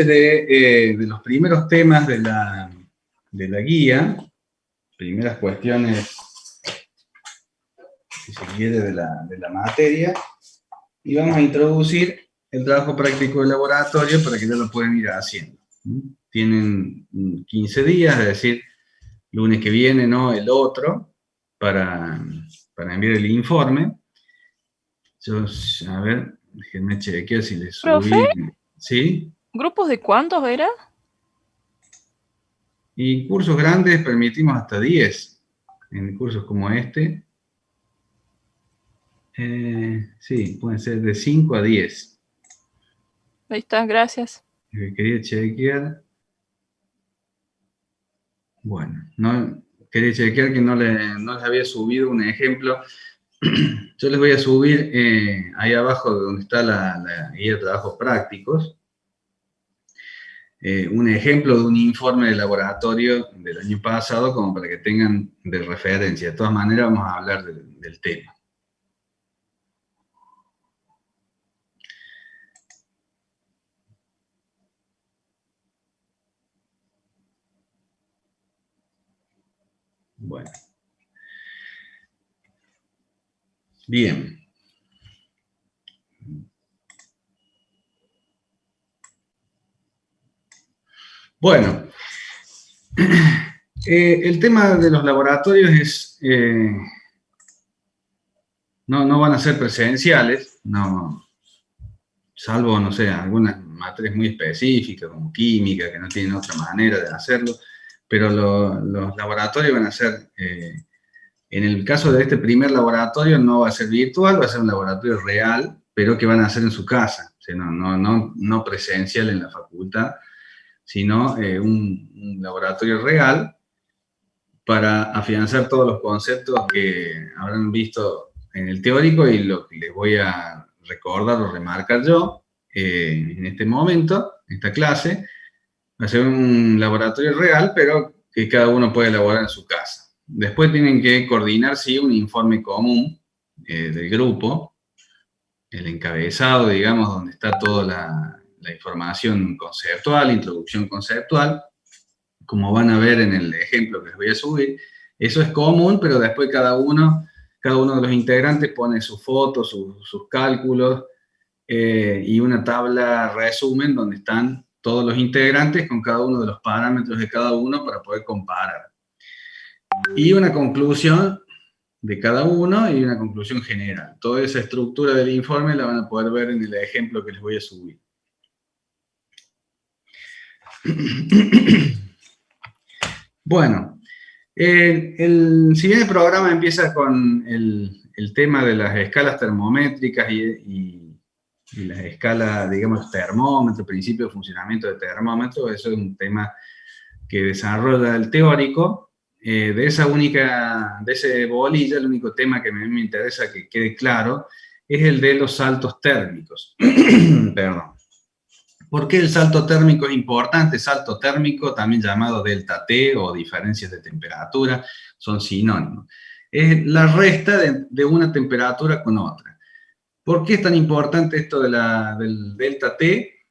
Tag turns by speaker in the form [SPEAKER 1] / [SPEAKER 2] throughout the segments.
[SPEAKER 1] de los primeros temas de la guía, primeras cuestiones, si se quiere, de la materia, y vamos a introducir el trabajo práctico de laboratorio para que ya lo puedan ir haciendo. Tienen 15 días, es decir, lunes que viene, no el otro, para enviar el informe. Yo, a ver, déjenme chequear si les subí.
[SPEAKER 2] ¿Profe?
[SPEAKER 1] ¿Sí?
[SPEAKER 2] ¿Grupos de cuántos era?
[SPEAKER 1] Y cursos grandes permitimos hasta 10. En cursos como este. Sí, pueden ser de 5 a 10.
[SPEAKER 2] Ahí está, gracias.
[SPEAKER 1] Quería chequear. Bueno, no, quería chequear que no les había subido un ejemplo. Yo les voy a subir ahí abajo donde está la guía de trabajos prácticos. Un ejemplo de un informe de laboratorio del año pasado, como para que tengan de referencia. De todas maneras, vamos a hablar del tema. Bueno. Bien. Bueno. El tema de los laboratorios es... no van a ser presenciales, no, salvo, no sé, algunas materias muy específicas, como química, que no tienen otra manera de hacerlo, pero los laboratorios van a ser, en el caso de este primer laboratorio, no va a ser virtual, va a ser un laboratorio real, pero que van a hacer en su casa, o sea, no presencial en la facultad, sino un laboratorio real para afianzar todos los conceptos que habrán visto en el teórico y lo que les voy a recordar o remarcar yo en este momento, en esta clase. Va a ser un laboratorio real, pero que cada uno puede elaborar en su casa. Después tienen que coordinar, sí, un informe común del grupo, el encabezado, digamos, donde está toda la información conceptual, introducción conceptual, como van a ver en el ejemplo que les voy a subir. Eso es común, pero después cada uno de los integrantes pone su foto, sus cálculos y una tabla resumen donde están todos los integrantes con cada uno de los parámetros de cada uno para poder comparar. Y una conclusión de cada uno y una conclusión general. Toda esa estructura del informe la van a poder ver en el ejemplo que les voy a subir. Bueno, si bien el programa empieza con el tema de las escalas termométricas y las escalas, digamos, termómetro, principio de funcionamiento de termómetro, eso es un tema que desarrolla el teórico. De ese bolilla, el único tema que a mí me interesa que quede claro es el de los saltos térmicos. Perdón. ¿Por qué el salto térmico es importante? Salto térmico, también llamado delta T o diferencias de temperatura, son sinónimos. Es la resta de una temperatura con otra. ¿Por qué es tan importante esto del delta T?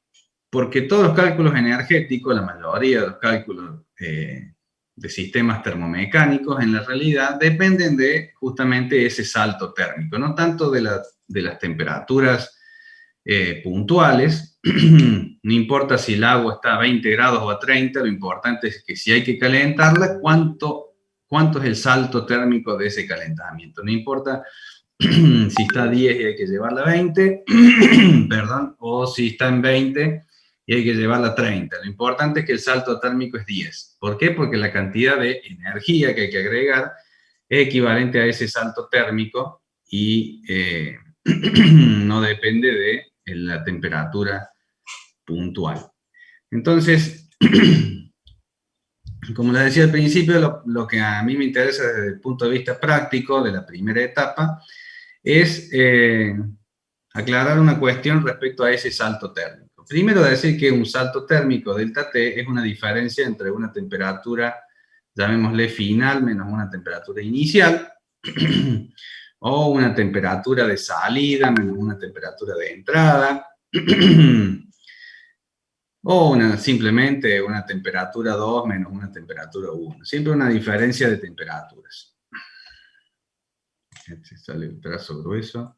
[SPEAKER 1] Porque todos los cálculos energéticos, la mayoría de los cálculos de sistemas termomecánicos, en la realidad dependen de justamente ese salto térmico, no tanto de las temperaturas puntuales. No importa si el agua está a 20 grados o a 30, lo importante es que si hay que calentarla, ¿cuánto es el salto térmico de ese calentamiento? No importa si está a 10 y hay que llevarla a 20, perdón, o si está en 20 y hay que llevarla a 30. Lo importante es que el salto térmico es 10. ¿Por qué? Porque la cantidad de energía que hay que agregar es equivalente a ese salto térmico y no depende de la temperatura puntual. Entonces, como les decía al principio, lo que a mí me interesa desde el punto de vista práctico de la primera etapa es aclarar una cuestión respecto a ese salto térmico. Primero decir que un salto térmico delta T es una diferencia entre una temperatura, llamémosle final, menos una temperatura inicial, o una temperatura de salida menos una temperatura de entrada. O simplemente una temperatura 2 menos una temperatura 1. Siempre una diferencia de temperaturas. Este sale el trazo grueso.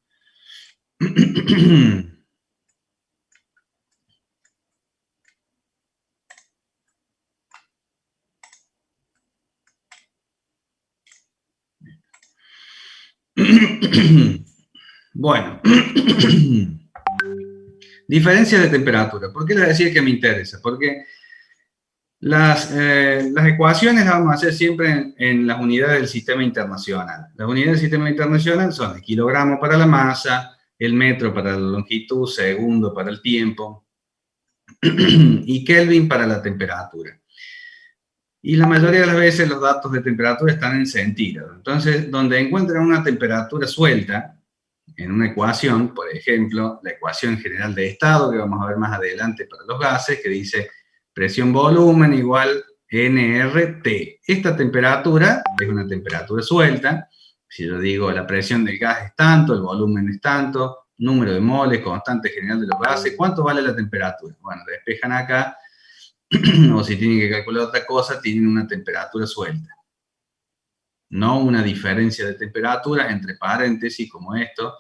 [SPEAKER 1] Bueno. Diferencias de temperatura. ¿Por qué les decía que me interesa? Porque las ecuaciones las vamos a hacer siempre en las unidades del sistema internacional. Las unidades del sistema internacional son el kilogramo para la masa, el metro para la longitud, segundo para el tiempo y Kelvin para la temperatura. Y la mayoría de las veces los datos de temperatura están en centígrados. Entonces, donde encuentran una temperatura suelta, en una ecuación, por ejemplo, la ecuación general de estado, que vamos a ver más adelante para los gases, que dice presión-volumen igual nRT. Esta temperatura es una temperatura suelta. Si yo digo la presión del gas es tanto, el volumen es tanto, número de moles, constante general de los gases, ¿cuánto vale la temperatura? Bueno, despejan acá, o si tienen que calcular otra cosa, tienen una temperatura suelta. No una diferencia de temperaturas entre paréntesis como esto,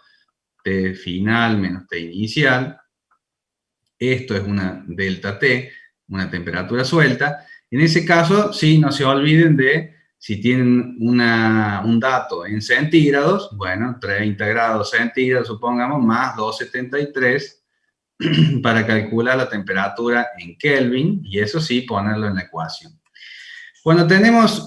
[SPEAKER 1] T final menos T inicial. Esto es una delta T, una temperatura suelta. En ese caso, sí, no se olviden de, si tienen un dato en centígrados, bueno, 30 grados centígrados, supongamos, más 273, para calcular la temperatura en Kelvin, y eso sí, ponerlo en la ecuación. Cuando tenemos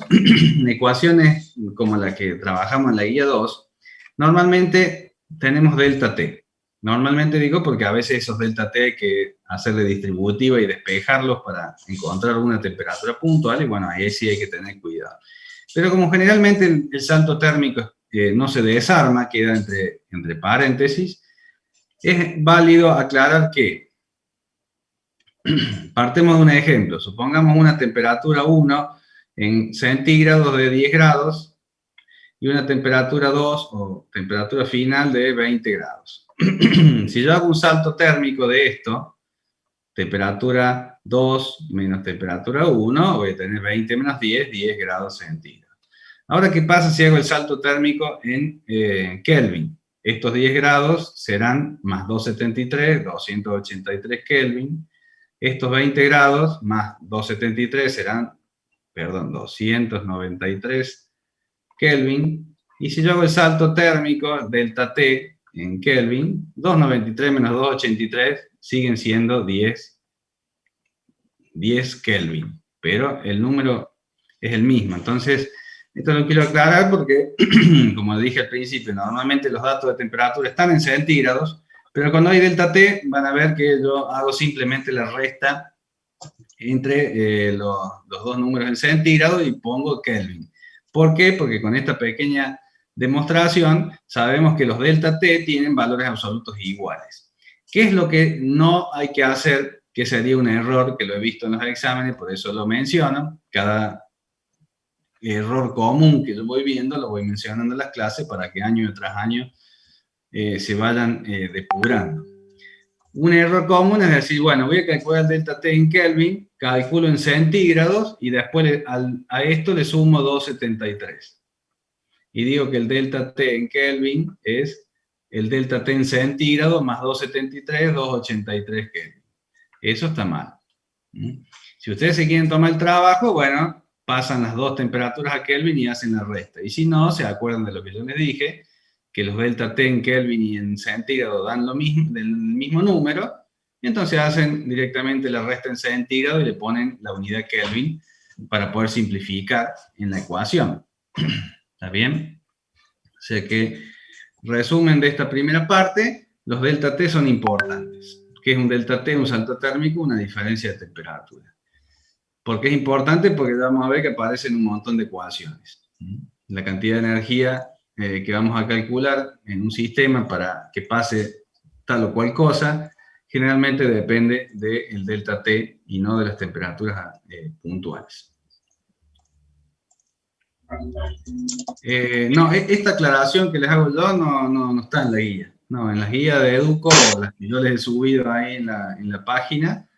[SPEAKER 1] ecuaciones como la que trabajamos en la guía 2, normalmente tenemos delta T. Normalmente digo porque a veces esos delta T hay que hacerle distributiva y despejarlos para encontrar una temperatura puntual, y bueno, ahí sí hay que tener cuidado. Pero como generalmente el salto térmico no se desarma, queda entre paréntesis, es válido aclarar que partemos de un ejemplo. Supongamos una temperatura 1 en centígrados de 10 grados y una temperatura 2 o temperatura final de 20 grados. Si yo hago un salto térmico de esto, temperatura 2 menos temperatura 1, voy a tener 20 menos 10, 10 grados centígrados. Ahora, ¿qué pasa si hago el salto térmico en Kelvin? Estos 10 grados serán más 273, 283 Kelvin. Estos 20 grados más 273 serán, perdón, 293 Kelvin. Y si yo hago el salto térmico, delta T en Kelvin, 293 menos 283 siguen siendo 10 Kelvin. Pero el número es el mismo. Entonces, esto lo quiero aclarar porque, como dije al principio, normalmente los datos de temperatura están en centígrados, pero cuando hay delta T, van a ver que yo hago simplemente la resta entre los dos números en centígrados y pongo Kelvin. ¿Por qué? Porque con esta pequeña demostración sabemos que los delta T tienen valores absolutos iguales. ¿Qué es lo que no hay que hacer? Que sería un error, que lo he visto en los exámenes, por eso lo menciono. Cada error común que yo voy viendo lo voy mencionando en las clases para que año tras año se vayan depurando. Un error común es decir, bueno, voy a calcular el delta T en Kelvin, calculo en centígrados y después a esto le sumo 273. Y digo que el delta T en Kelvin es el delta T en centígrados más 273, 283 Kelvin. Eso está mal. Si ustedes se quieren tomar el trabajo, bueno, pasan las dos temperaturas a Kelvin y hacen la resta. Y si no, se acuerdan de lo que yo les dije, que los delta T en Kelvin y en centígrado dan lo mismo, del mismo número, y entonces hacen directamente la resta en centígrado y le ponen la unidad Kelvin para poder simplificar en la ecuación. ¿Está bien? O sea que, resumen de esta primera parte, los delta T son importantes. ¿Qué es un delta T? Un salto térmico, una diferencia de temperatura. ¿Por qué es importante? Porque vamos a ver que aparecen un montón de ecuaciones. La cantidad de energía que vamos a calcular en un sistema para que pase tal o cual cosa, generalmente depende del delta T y no de las temperaturas puntuales. No, esta aclaración que les hago yo no está en la guía. No, en la guía de Educo, las que yo les he subido ahí en la página,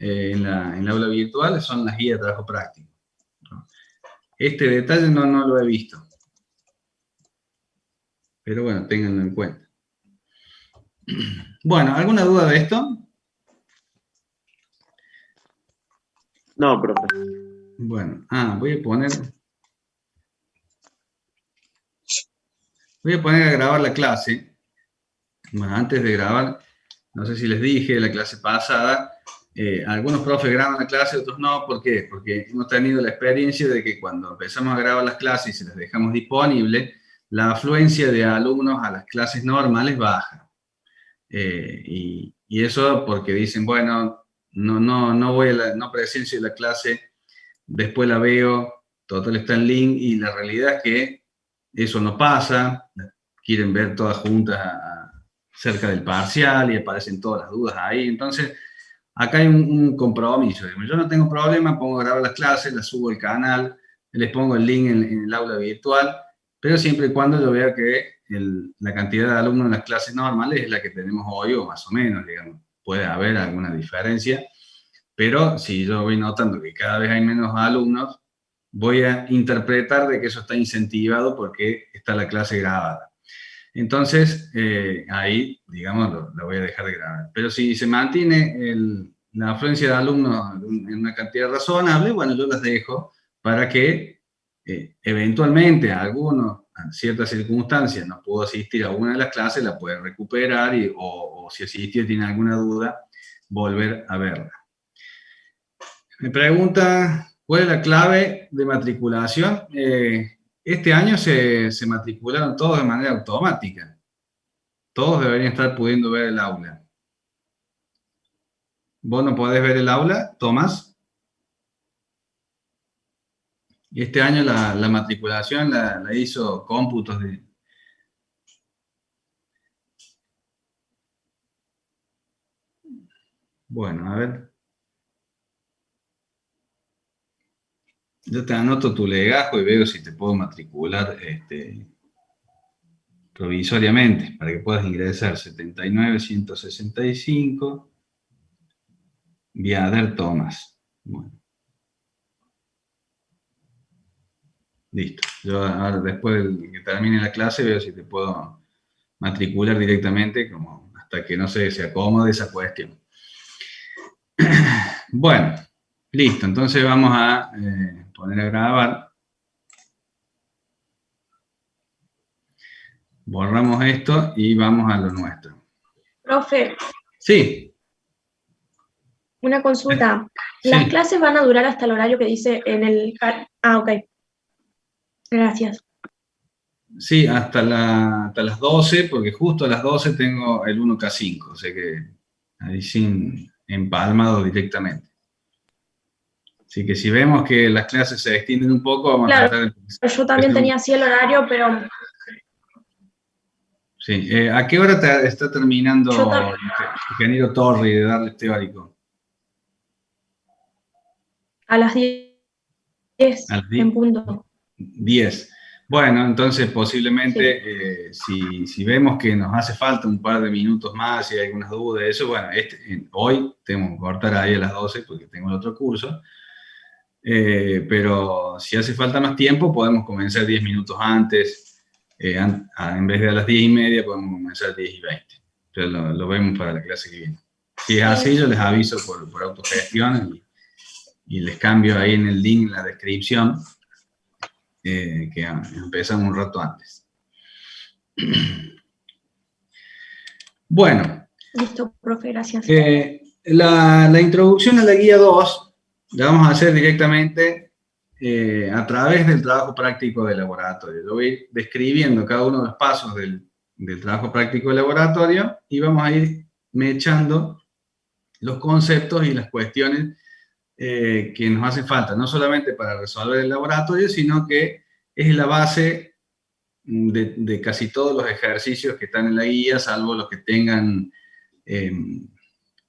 [SPEAKER 1] en la aula virtual son las guías de trabajo práctico, ¿no? Este detalle no lo he visto, pero bueno, ténganlo en cuenta. Bueno, ¿alguna duda de esto?
[SPEAKER 3] No, profe.
[SPEAKER 1] Bueno, voy a poner a grabar la clase. Bueno, antes de grabar, no sé si les dije la clase pasada, algunos profes graban la clase, otros no. ¿Por qué? Porque hemos tenido la experiencia de que cuando empezamos a grabar las clases y se las dejamos disponibles, la afluencia de alumnos a las clases normales baja. Y eso porque dicen, bueno, no presencio la clase, después la veo, total está en link, y la realidad es que eso no pasa, quieren ver todas juntas cerca del parcial y aparecen todas las dudas ahí. Entonces, acá hay un compromiso. Yo no tengo problema, pongo a grabar las clases, las subo al canal, les pongo el link en el aula virtual, pero siempre y cuando yo vea que la cantidad de alumnos en las clases normales es la que tenemos hoy, o más o menos, digamos. Puede haber alguna diferencia, pero si yo voy notando que cada vez hay menos alumnos, voy a interpretar de que eso está incentivado porque está la clase grabada. Entonces, ahí, digamos, lo voy a dejar de grabar. Pero si se mantiene la afluencia de alumnos en una cantidad razonable, bueno, yo las dejo para que eventualmente algunos, en ciertas circunstancias, no pudo asistir a una de las clases, la puede recuperar o si asistió y tiene alguna duda, volver a verla. Me pregunta, ¿cuál es la clave de matriculación? Este año se matricularon todos de manera automática. Todos deberían estar pudiendo ver el aula. ¿Vos no podés ver el aula, Tomás? Este año la matriculación la hizo cómputos de... Bueno, a ver. Yo te anoto tu legajo y veo si te puedo matricular provisoriamente para que puedas ingresar. 79.165. Viader Tomás. Bueno. Listo. Yo ahora, después de que termine la clase, veo si te puedo matricular directamente, como hasta que no se acomode esa cuestión. Bueno, listo. Entonces vamos a poner a grabar. Borramos esto y vamos a lo nuestro.
[SPEAKER 4] Profe,
[SPEAKER 1] Sí.
[SPEAKER 4] una consulta.
[SPEAKER 1] Sí.
[SPEAKER 4] ¿Las clases van a durar hasta el horario que dice en el... ok. Gracias.
[SPEAKER 1] Sí, hasta las 12, porque justo a las 12 tengo el 1K5, o sea que ahí sin empalmado directamente. Así que si vemos que las clases se extienden un poco, vamos a tratar de...
[SPEAKER 4] Yo también tenía así el horario, pero...
[SPEAKER 1] Sí. ¿A qué hora está terminando ingeniero Torri de darles teórico?
[SPEAKER 4] A las 10
[SPEAKER 1] A las
[SPEAKER 4] en punto.
[SPEAKER 1] 10. Bueno, entonces posiblemente si vemos que nos hace falta un par de minutos más y hay algunas dudas de eso, bueno, hoy tengo que cortar ahí a las 12 porque tengo el otro curso, pero si hace falta más tiempo podemos comenzar 10 minutos antes, en vez de a las 10:30 podemos comenzar 10:20, pero lo vemos para la clase que viene. Si es así, yo les aviso por autogestión y les cambio ahí en el link, en la descripción, que empezamos un rato antes. Bueno.
[SPEAKER 4] Listo, profe, gracias.
[SPEAKER 1] La introducción a la guía 2 la vamos a hacer directamente a través del trabajo práctico de laboratorio. Yo voy a ir describiendo cada uno de los pasos del trabajo práctico de laboratorio y vamos a ir mechando los conceptos y las cuestiones que nos hacen falta, no solamente para resolver el laboratorio, sino que es la base de casi todos los ejercicios que están en la guía, salvo los que tengan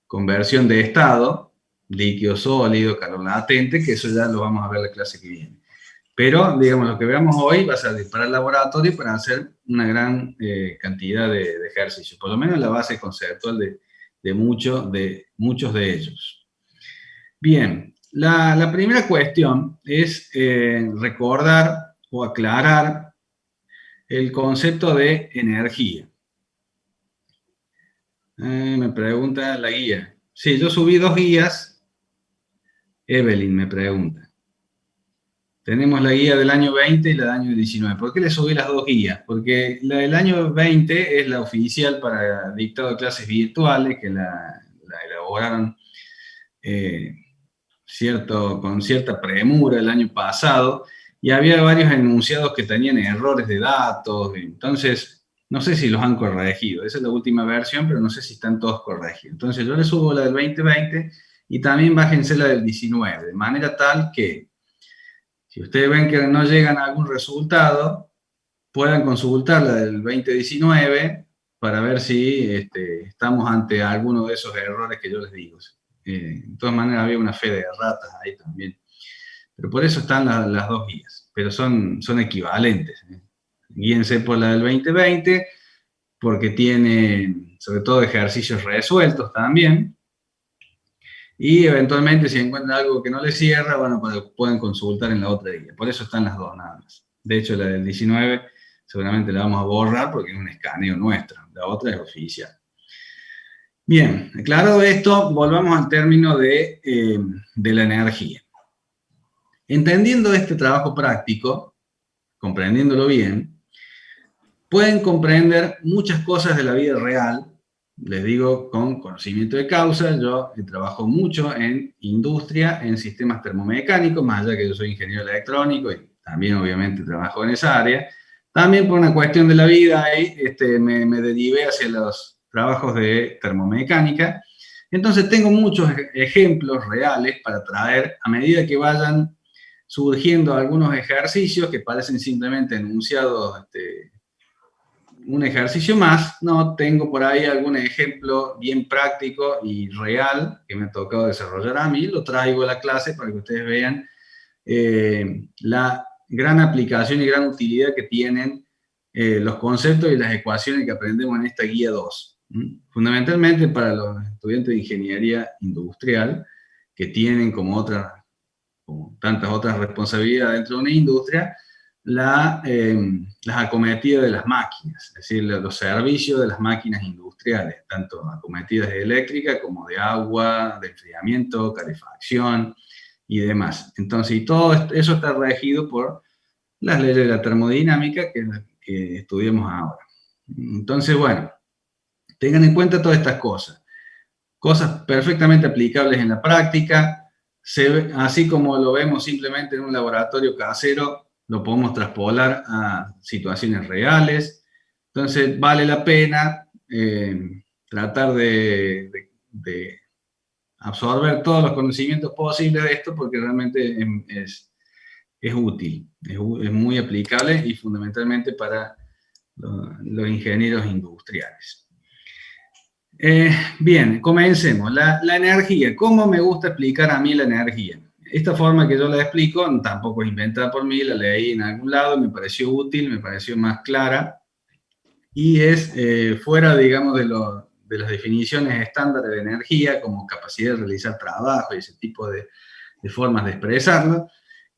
[SPEAKER 1] conversión de estado, líquido sólido, calor latente, que eso ya lo vamos a ver la clase que viene. Pero, digamos, lo que veamos hoy va a ser para el laboratorio para hacer una gran cantidad de ejercicios, por lo menos la base conceptual de muchos de ellos. Bien, la primera cuestión es recordar o aclarar el concepto de energía. Me pregunta la guía. Sí, yo subí 2 guías. Evelyn me pregunta. Tenemos la guía del año 20 y la del año 19. ¿Por qué le subí las 2 guías? Porque la del año 20 es la oficial para dictado de clases virtuales, que la elaboraron con cierta premura el año pasado, y había varios enunciados que tenían errores de datos, entonces no sé si los han corregido. Esa es la última versión, pero no sé si están todos corregidos. Entonces yo le subo la del 2020 y también bájense la del 19, de manera tal que si ustedes ven que no llegan a algún resultado, puedan consultar la del 2019 para ver si estamos ante alguno de esos errores que yo les digo. De todas maneras había una fe de ratas ahí también. Pero por eso están las 2 guías, pero son equivalentes. Guíense por la del 2020, porque tiene sobre todo ejercicios resueltos también. Y eventualmente, si encuentran algo que no les cierra, bueno, pues pueden consultar en la otra guía. Por eso están las 2 nada más. De hecho, la del 19 seguramente la vamos a borrar porque es un escaneo nuestro. La otra es oficial. Bien, aclarado esto, volvamos al término de la energía. Entendiendo este trabajo práctico, comprendiéndolo bien, pueden comprender muchas cosas de la vida real. Les digo, con conocimiento de causa. Yo trabajo mucho en industria, en sistemas termomecánicos, más allá que yo soy ingeniero electrónico y también obviamente trabajo en esa área. También por una cuestión de la vida ahí, me derivé hacia los trabajos de termomecánica. Entonces tengo muchos ejemplos reales para traer a medida que vayan surgiendo algunos ejercicios que parecen simplemente enunciados, un ejercicio más. No, tengo por ahí algún ejemplo bien práctico y real que me ha tocado desarrollar a mí, lo traigo a la clase para que ustedes vean la gran aplicación y gran utilidad que tienen los conceptos y las ecuaciones que aprendemos en esta guía 2. Fundamentalmente para los estudiantes de ingeniería industrial, que tienen como tantas otras responsabilidades dentro de una industria, las acometidas de las máquinas, es decir, los servicios de las máquinas industriales, tanto acometidas de eléctrica como de agua, de enfriamiento, calefacción y demás. Entonces, y todo eso está regido por las leyes de la termodinámica que estudiamos ahora. Entonces, bueno, tengan en cuenta todas estas cosas perfectamente aplicables en la práctica. Así como lo vemos simplemente en un laboratorio casero, lo podemos traspolar a situaciones reales. Entonces vale la pena tratar de absorber todos los conocimientos posibles de esto, porque realmente es útil, es muy aplicable y fundamentalmente para los ingenieros industriales. Bien, comencemos. La energía. ¿Cómo me gusta explicar a mí la energía? Esta forma que yo la explico tampoco es inventada por mí, la leí en algún lado, me pareció útil, me pareció más clara, y es fuera, digamos, de las definiciones estándares de energía, como capacidad de realizar trabajo y ese tipo de formas de expresarlo,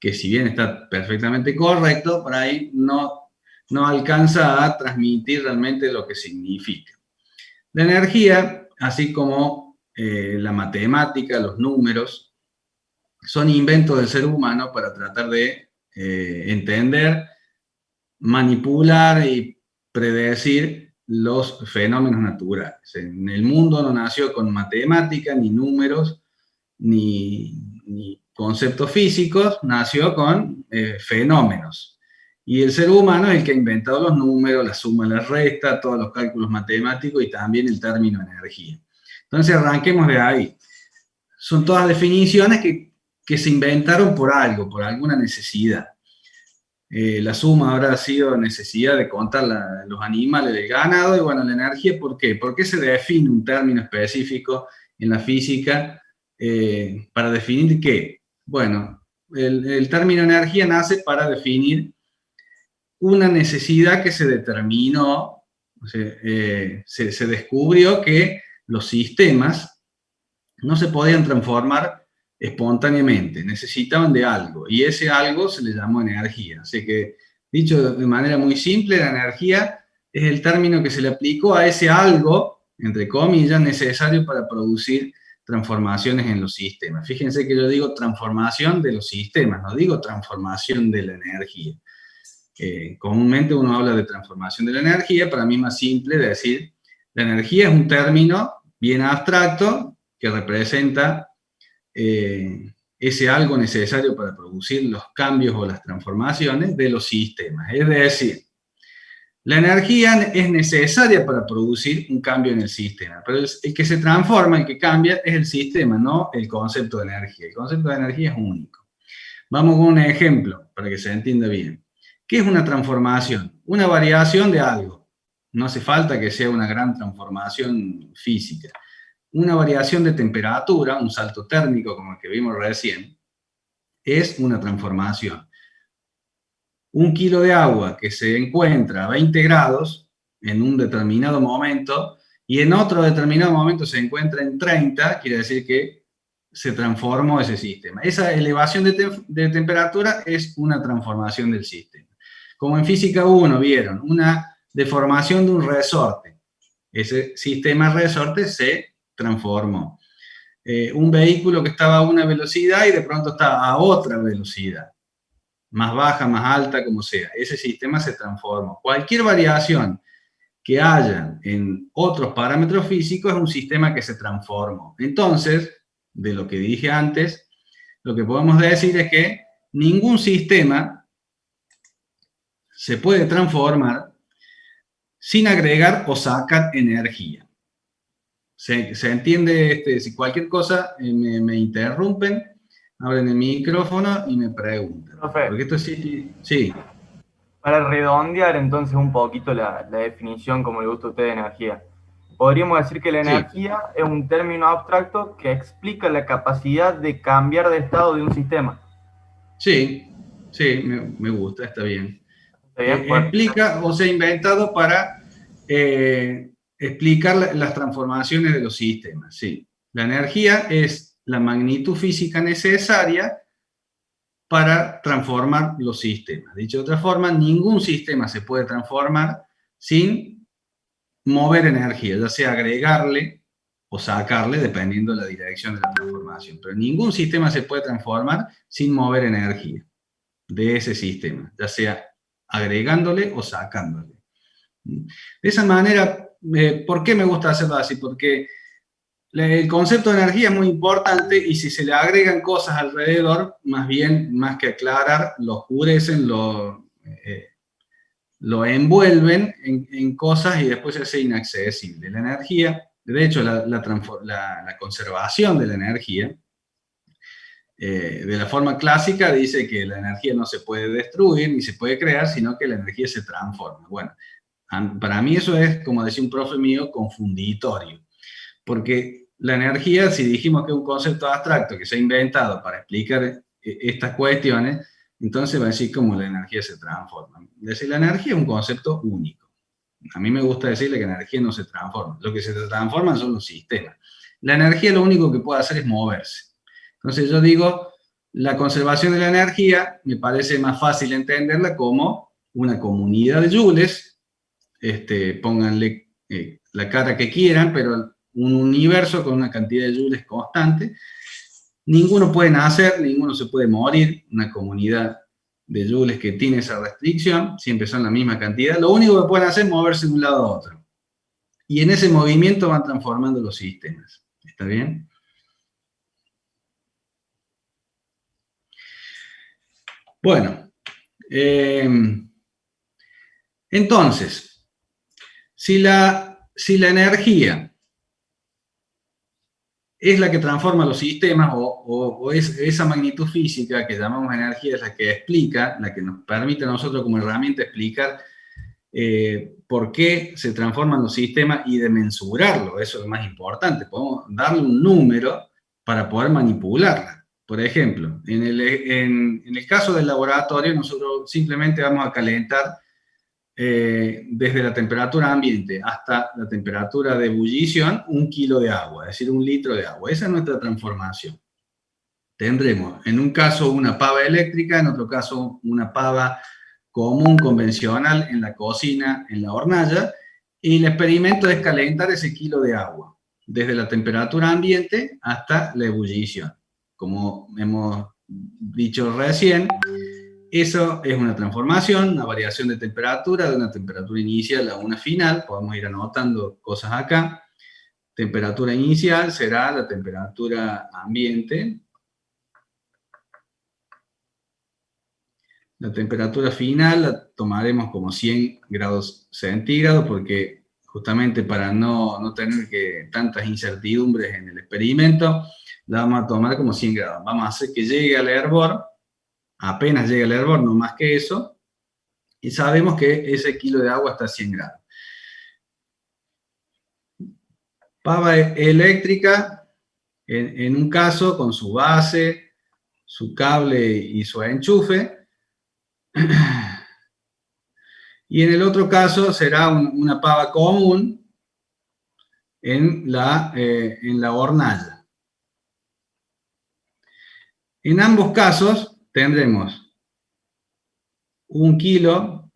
[SPEAKER 1] que si bien está perfectamente correcto, por ahí no alcanza a transmitir realmente lo que significa. La energía, así como la matemática, los números, son inventos del ser humano para tratar de entender, manipular y predecir los fenómenos naturales. En el mundo no nació con matemática, ni números, ni conceptos físicos, nació con fenómenos. Y el ser humano es el que ha inventado los números, la suma, la resta, todos los cálculos matemáticos y también el término energía. Entonces arranquemos de ahí. Son todas definiciones que se inventaron por algo, por alguna necesidad. La suma habrá sido necesidad de contar los animales del ganado, y bueno, la energía, ¿por qué? ¿Por qué se define un término específico en la física para definir qué? Bueno, el término energía nace para definir una necesidad que se determinó, o sea, se descubrió que los sistemas no se podían transformar espontáneamente, necesitaban de algo, y ese algo se le llamó energía. Así que, dicho de manera muy simple, la energía es el término que se le aplicó a ese algo, entre comillas, necesario para producir transformaciones en los sistemas. Fíjense que yo digo transformación de los sistemas, no digo transformación de la energía. Comúnmente uno habla de transformación de la energía, para mí es más simple decir, la energía es un término bien abstracto que representa ese algo necesario para producir los cambios o las transformaciones de los sistemas. Es decir, la energía es necesaria para producir un cambio en el sistema, pero el que se transforma, el que cambia, es el sistema, no el concepto de energía. El concepto de energía es único. Vamos con un ejemplo para que se entienda bien. ¿Qué es una transformación? Una variación de algo. No hace falta que sea una gran transformación física. Una variación de temperatura, un salto térmico como el que vimos recién, es una transformación. Un kilo de agua que se encuentra a 20 grados en un determinado momento y en otro determinado momento se encuentra en 30, quiere decir que se transformó ese sistema. Esa elevación de temperatura es una transformación del sistema. Como en física 1 vieron, una deformación de un resorte. Ese sistema resorte se transformó. Un vehículo que estaba a una velocidad y de pronto está a otra velocidad, más baja, más alta, como sea. Ese sistema se transformó. Cualquier variación que haya en otros parámetros físicos es un sistema que se transformó. Entonces, de lo que dije antes, lo que podemos decir es que ningún sistema se puede transformar sin agregar o sacar energía. ¿Se entiende? Si cualquier cosa me interrumpen, abren el micrófono y me preguntan.
[SPEAKER 5] Profe.
[SPEAKER 1] Porque esto sí.
[SPEAKER 5] Para redondear entonces un poquito la definición, como le gusta a usted, de energía. Podríamos decir que la energía es un término abstracto que explica la capacidad de cambiar de estado de un sistema.
[SPEAKER 1] Sí, me gusta, está bien.
[SPEAKER 5] ¿Está bien? Bueno.
[SPEAKER 1] Explica o se ha inventado para explicar las transformaciones de los sistemas. Sí. La energía es la magnitud física necesaria para transformar los sistemas. Dicho de otra forma, ningún sistema se puede transformar sin mover energía, ya sea agregarle o sacarle, dependiendo de la dirección de la transformación. Pero ningún sistema se puede transformar sin mover energía de ese sistema, ya sea agregándole o sacándole. De esa manera, ¿por qué me gusta hacerlo así? Porque el concepto de energía es muy importante y si se le agregan cosas alrededor, más que aclarar, lo oscurecen, lo envuelven en cosas y después se hace inaccesible. La energía, de hecho, la conservación de la energía, de la forma clásica, dice que la energía no se puede destruir ni se puede crear, sino que la energía se transforma. Bueno, para mí eso es, como decía un profe mío, confunditorio. Porque la energía, si dijimos que es un concepto abstracto que se ha inventado para explicar estas cuestiones, entonces va a decir cómo la energía se transforma. Es decir, la energía es un concepto único. A mí me gusta decirle que la energía no se transforma. Lo que se transforman son los sistemas. La energía lo único que puede hacer es moverse. Entonces yo digo, la conservación de la energía me parece más fácil entenderla como una comunidad de joules, pónganle la cara que quieran, pero un universo con una cantidad de joules constante. Ninguno puede nacer, ninguno se puede morir, una comunidad de joules que tiene esa restricción, siempre son la misma cantidad. Lo único que pueden hacer es moverse de un lado a otro. Y en ese movimiento van transformando los sistemas. ¿Está bien? Bueno, entonces, si la energía es la que transforma los sistemas o es esa magnitud física que llamamos energía, es la que explica, la que nos permite a nosotros como herramienta explicar por qué se transforman los sistemas y de mensurarlo, eso es lo más importante. Podemos darle un número para poder manipularla. Por ejemplo, en el caso del laboratorio, nosotros simplemente vamos a calentar desde la temperatura ambiente hasta la temperatura de ebullición 1 kilo de agua, es decir, 1 litro de agua. Esa es nuestra transformación. tendremos en un caso una pava eléctrica, en otro caso una pava común, convencional, en la cocina, en la hornalla, y el experimento es calentar ese kilo de agua, desde la temperatura ambiente hasta la ebullición. Como hemos dicho recién, eso es una transformación, una variación de temperatura, de una temperatura inicial a una final. Podemos ir anotando cosas acá. Temperatura inicial será la temperatura ambiente. La temperatura final la tomaremos como 100 grados centígrados, porque justamente para no tener tantas incertidumbres en el experimento, la vamos a tomar como 100 grados. Vamos a hacer que llegue al hervor, apenas llegue al hervor, no más que eso, y sabemos que ese kilo de agua está a 100 grados. Pava eléctrica, en un caso con su base, su cable y su enchufe, y en el otro caso será una pava común en la hornalla. En ambos casos tendremos 1 kilo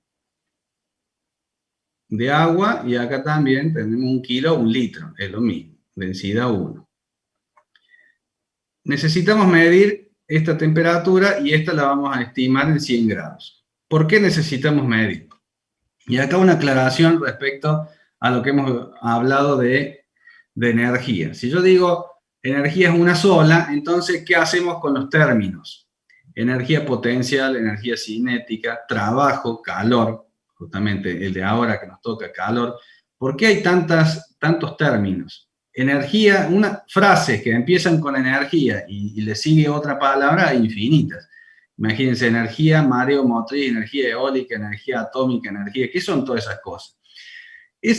[SPEAKER 1] de agua y acá también tendremos 1 kilo, 1 litro, es lo mismo, densidad 1. Necesitamos medir esta temperatura y esta la vamos a estimar en 100 grados. ¿Por qué necesitamos medir? Y acá una aclaración respecto a lo que hemos hablado de energía. Si yo digo energía es una sola, entonces, ¿qué hacemos con los términos? Energía potencial, energía cinética, trabajo, calor, justamente el de ahora que nos toca calor. ¿Por qué hay tantos términos? Energía, frases que empiezan con energía y le sigue otra palabra, infinitas. Imagínense, energía mareomotriz, energía eólica, energía atómica, energía. ¿Qué son todas esas cosas?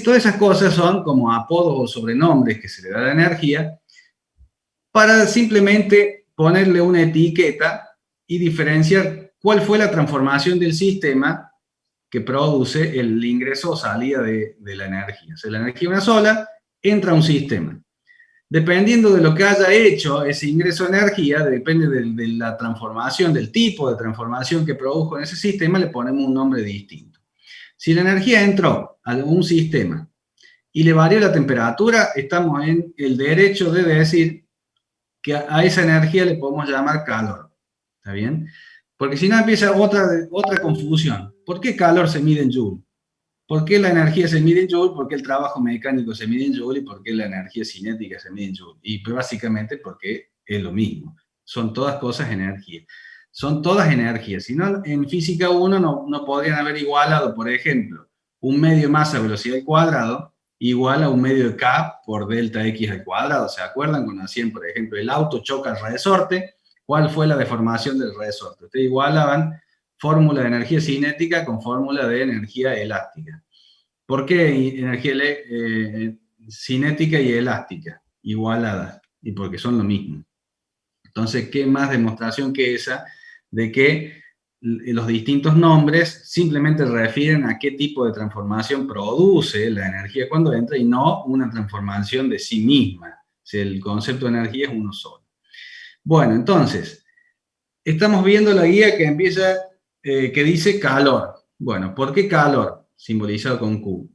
[SPEAKER 1] Todas esas cosas son como apodos o sobrenombres que se le da a la energía para simplemente ponerle una etiqueta y diferenciar cuál fue la transformación del sistema que produce el ingreso o salida de la energía. O sea, la energía es una sola, entra a un sistema. Dependiendo de lo que haya hecho ese ingreso de energía, depende de la transformación, del tipo de transformación que produjo en ese sistema, le ponemos un nombre distinto. Si la energía entró a un sistema y le varió la temperatura, estamos en el derecho de decir que a esa energía le podemos llamar calor. ¿Está bien? Porque si no empieza otra confusión. ¿Por qué calor se mide en Joule? ¿Por qué la energía se mide en Joule? ¿Por qué el trabajo mecánico se mide en Joule? ¿Y por qué la energía cinética se mide en Joule? Y básicamente porque es lo mismo. Son todas cosas energía. Son todas energías. Si no, en física 1 no podrían haber igualado, por ejemplo, un medio masa velocidad al cuadrado igual a un medio de K por delta X al cuadrado. ¿Se acuerdan cuando hacían, por ejemplo, el auto choca al resorte? ¿Cuál fue la deformación del resorte? Ustedes igualaban fórmula de energía cinética con fórmula de energía elástica. ¿Por qué energía cinética y elástica igualadas? Y porque son lo mismo. Entonces, ¿qué más demostración que esa de que los distintos nombres simplemente refieren a qué tipo de transformación produce la energía cuando entra y no una transformación de sí misma? O sea, el concepto de energía es uno solo. Bueno, entonces, estamos viendo la guía que empieza, que dice calor. Bueno, ¿por qué calor? Simbolizado con Q.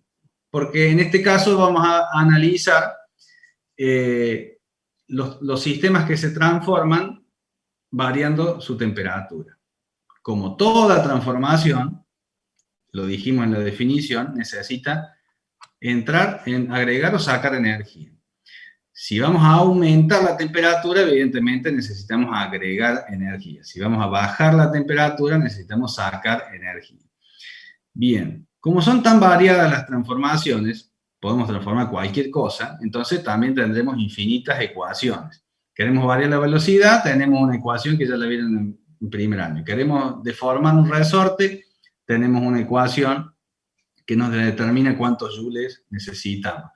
[SPEAKER 1] Porque en este caso vamos a analizar los sistemas que se transforman variando su temperatura. Como toda transformación, lo dijimos en la definición, necesita entrar en agregar o sacar energía. Si vamos a aumentar la temperatura, evidentemente necesitamos agregar energía. Si vamos a bajar la temperatura, necesitamos sacar energía. Bien, como son tan variadas las transformaciones, podemos transformar cualquier cosa, entonces también tendremos infinitas ecuaciones. Queremos variar la velocidad, tenemos una ecuación que ya la vieron en primer año. Queremos deformar un resorte, tenemos una ecuación que nos determina cuántos joules necesitamos.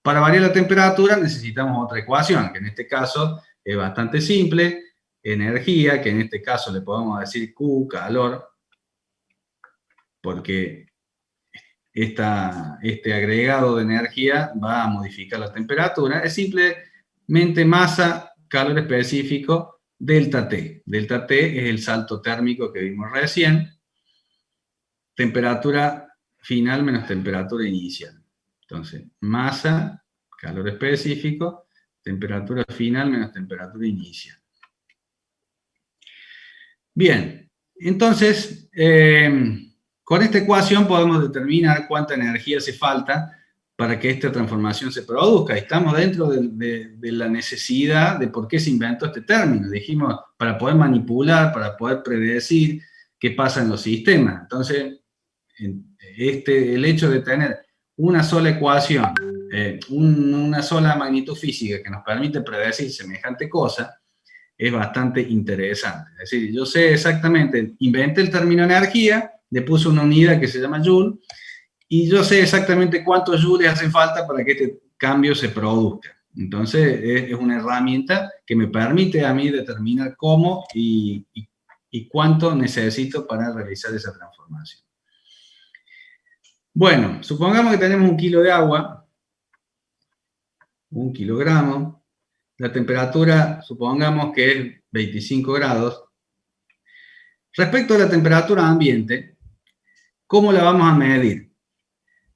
[SPEAKER 1] Para variar la temperatura necesitamos otra ecuación, que en este caso es bastante simple, energía, que en este caso le podemos decir Q, calor, porque este agregado de energía va a modificar la temperatura. Es simplemente masa, calor específico, delta T. Delta T es el salto térmico que vimos recién. Temperatura final menos temperatura inicial. Entonces, masa, calor específico, temperatura final menos temperatura inicial. Bien, entonces, con esta ecuación podemos determinar cuánta energía hace falta para que esta transformación se produzca. Estamos dentro de la necesidad de por qué se inventó este término. Dijimos, para poder manipular, para poder predecir qué pasa en los sistemas. Entonces, el hecho de tener una sola ecuación, una sola magnitud física que nos permite predecir semejante cosa, es bastante interesante. Es decir, yo sé exactamente, inventé el término energía, le puse una unidad que se llama Joule, y yo sé exactamente cuántos joules hacen falta para que este cambio se produzca. Entonces, es una herramienta que me permite a mí determinar cómo y cuánto necesito para realizar esa transformación. Bueno, supongamos que tenemos 1 kilo de agua, 1 kilogramo, la temperatura, supongamos que es 25 grados. Respecto a la temperatura ambiente, ¿cómo la vamos a medir?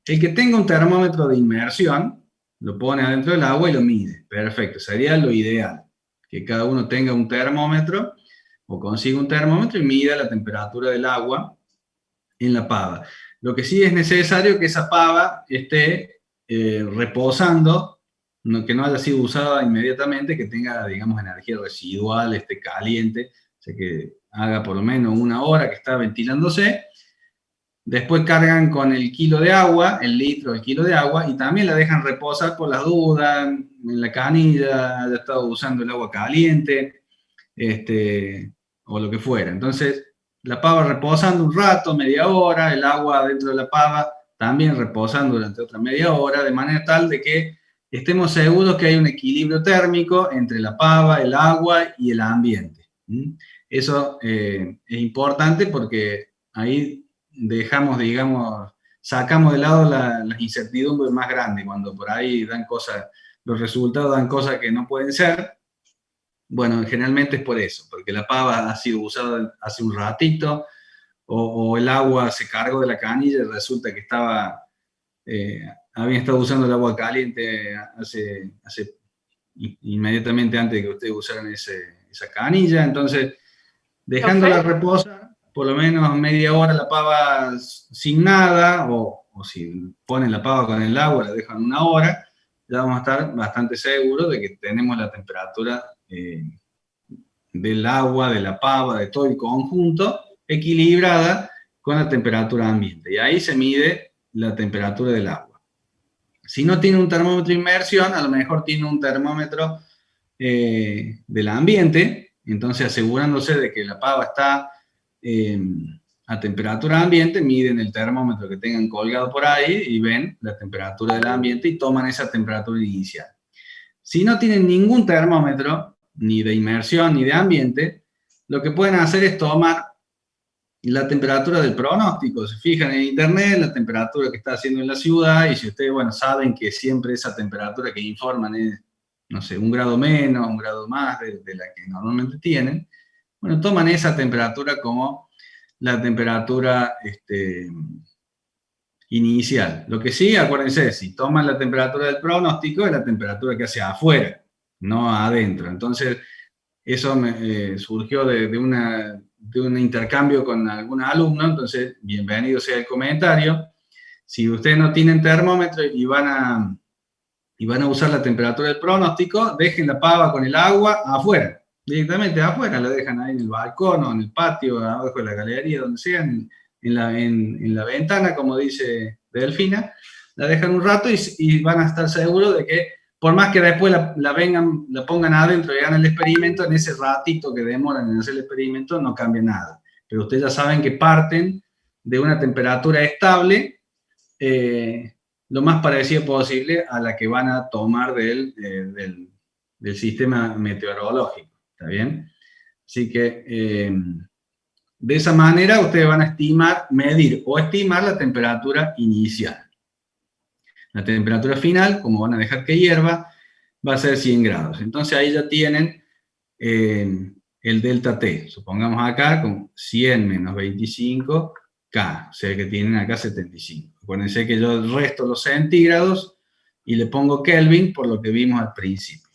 [SPEAKER 1] El que tenga un termómetro de inmersión, lo pone adentro del agua y lo mide. Perfecto, sería lo ideal, que cada uno tenga un termómetro o consiga un termómetro y mida la temperatura del agua en la pava. Lo que sí es necesario que esa pava esté reposando, que no haya sido usada inmediatamente, que tenga, digamos, energía residual, esté caliente, o sea, que haga por lo menos 1 hora que está ventilándose. Después cargan con el kilo de agua, el litro, el kilo de agua, y también la dejan reposar por las dudas, en la canilla, haya estado usando el agua caliente, o lo que fuera. Entonces, la pava reposando un rato, media hora, el agua dentro de la pava también reposando durante otra media hora, de manera tal de que estemos seguros que hay un equilibrio térmico entre la pava, el agua y el ambiente. Eso es importante porque ahí dejamos, digamos, sacamos de lado las incertidumbres más grandes, cuando por ahí dan cosas, los resultados dan cosas que no pueden ser. Bueno, generalmente es por eso, porque la pava ha sido usada hace un ratito, o el agua se cargó de la canilla y resulta que habían estado usando el agua caliente inmediatamente antes de que ustedes usaran esa canilla. Entonces, dejándola reposar por lo menos media hora la pava sin nada, o si ponen la pava con el agua, la dejan 1 hora, ya vamos a estar bastante seguros de que tenemos la temperatura del agua, de la pava, de todo el conjunto, equilibrada con la temperatura ambiente. Y ahí se mide la temperatura del agua. Si no tiene un termómetro de inmersión, a lo mejor tiene un termómetro del ambiente, entonces asegurándose de que la pava está a temperatura ambiente, miden el termómetro que tengan colgado por ahí y ven la temperatura del ambiente y toman esa temperatura inicial. Si no tienen ningún termómetro, ni de inmersión ni de ambiente, lo que pueden hacer es tomar la temperatura del pronóstico. Se fijan en internet la temperatura que está haciendo en la ciudad, y si ustedes, bueno, saben que siempre esa temperatura que informan es, no sé, 1 grado menos, 1 grado más de la que normalmente tienen, bueno, toman esa temperatura como la temperatura inicial. Lo que sí, acuérdense, si toman la temperatura del pronóstico, es la temperatura que hace afuera, no adentro. Entonces, eso surgió de un intercambio con algunos alumnos, entonces, bienvenido sea el comentario. Si ustedes no tienen termómetro y van a usar la temperatura del pronóstico, dejen la pava con el agua afuera, directamente afuera, la dejan ahí en el balcón o en el patio, abajo de la galería, donde sea, en la ventana, como dice Delfina, la dejan un rato y van a estar seguros de que, por más que después la pongan adentro y hagan el experimento, en ese ratito que demoran en hacer el experimento no cambia nada. Pero ustedes ya saben que parten de una temperatura estable, lo más parecida posible a la que van a tomar del sistema meteorológico. ¿Está bien? Así que de esa manera ustedes van a medir o estimar la temperatura inicial. La temperatura final, como van a dejar que hierva, va a ser 100 grados. Entonces ahí ya tienen el delta T. Supongamos acá con 100 menos 25K, o sea que tienen acá 75. Acuérdense que yo resto los centígrados y le pongo Kelvin por lo que vimos al principio.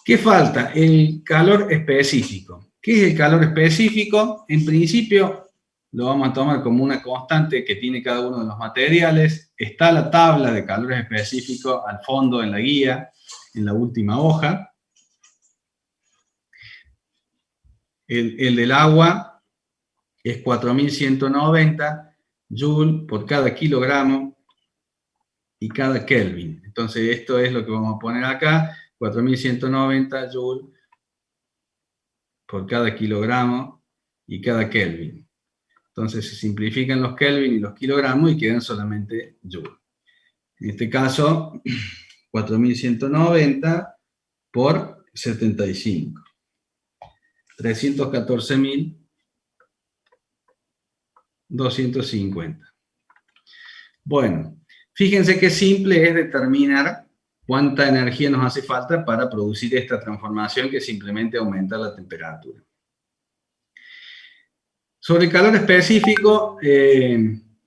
[SPEAKER 1] ¿Qué falta? El calor específico. ¿Qué es el calor específico? En principio lo vamos a tomar como una constante que tiene cada uno de los materiales. Está la tabla de calores específicos al fondo en la guía, en la última hoja. El del agua es 4190 Joule por cada kilogramo y cada Kelvin. Entonces esto es lo que vamos a poner acá, 4190 Joule por cada kilogramo y cada Kelvin. Entonces se simplifican los Kelvin y los kilogramos y quedan solamente Joule. En este caso, 4190 por 75. 314.250. Bueno, fíjense qué simple es determinar cuánta energía nos hace falta para producir esta transformación que simplemente aumenta la temperatura. Sobre el calor específico,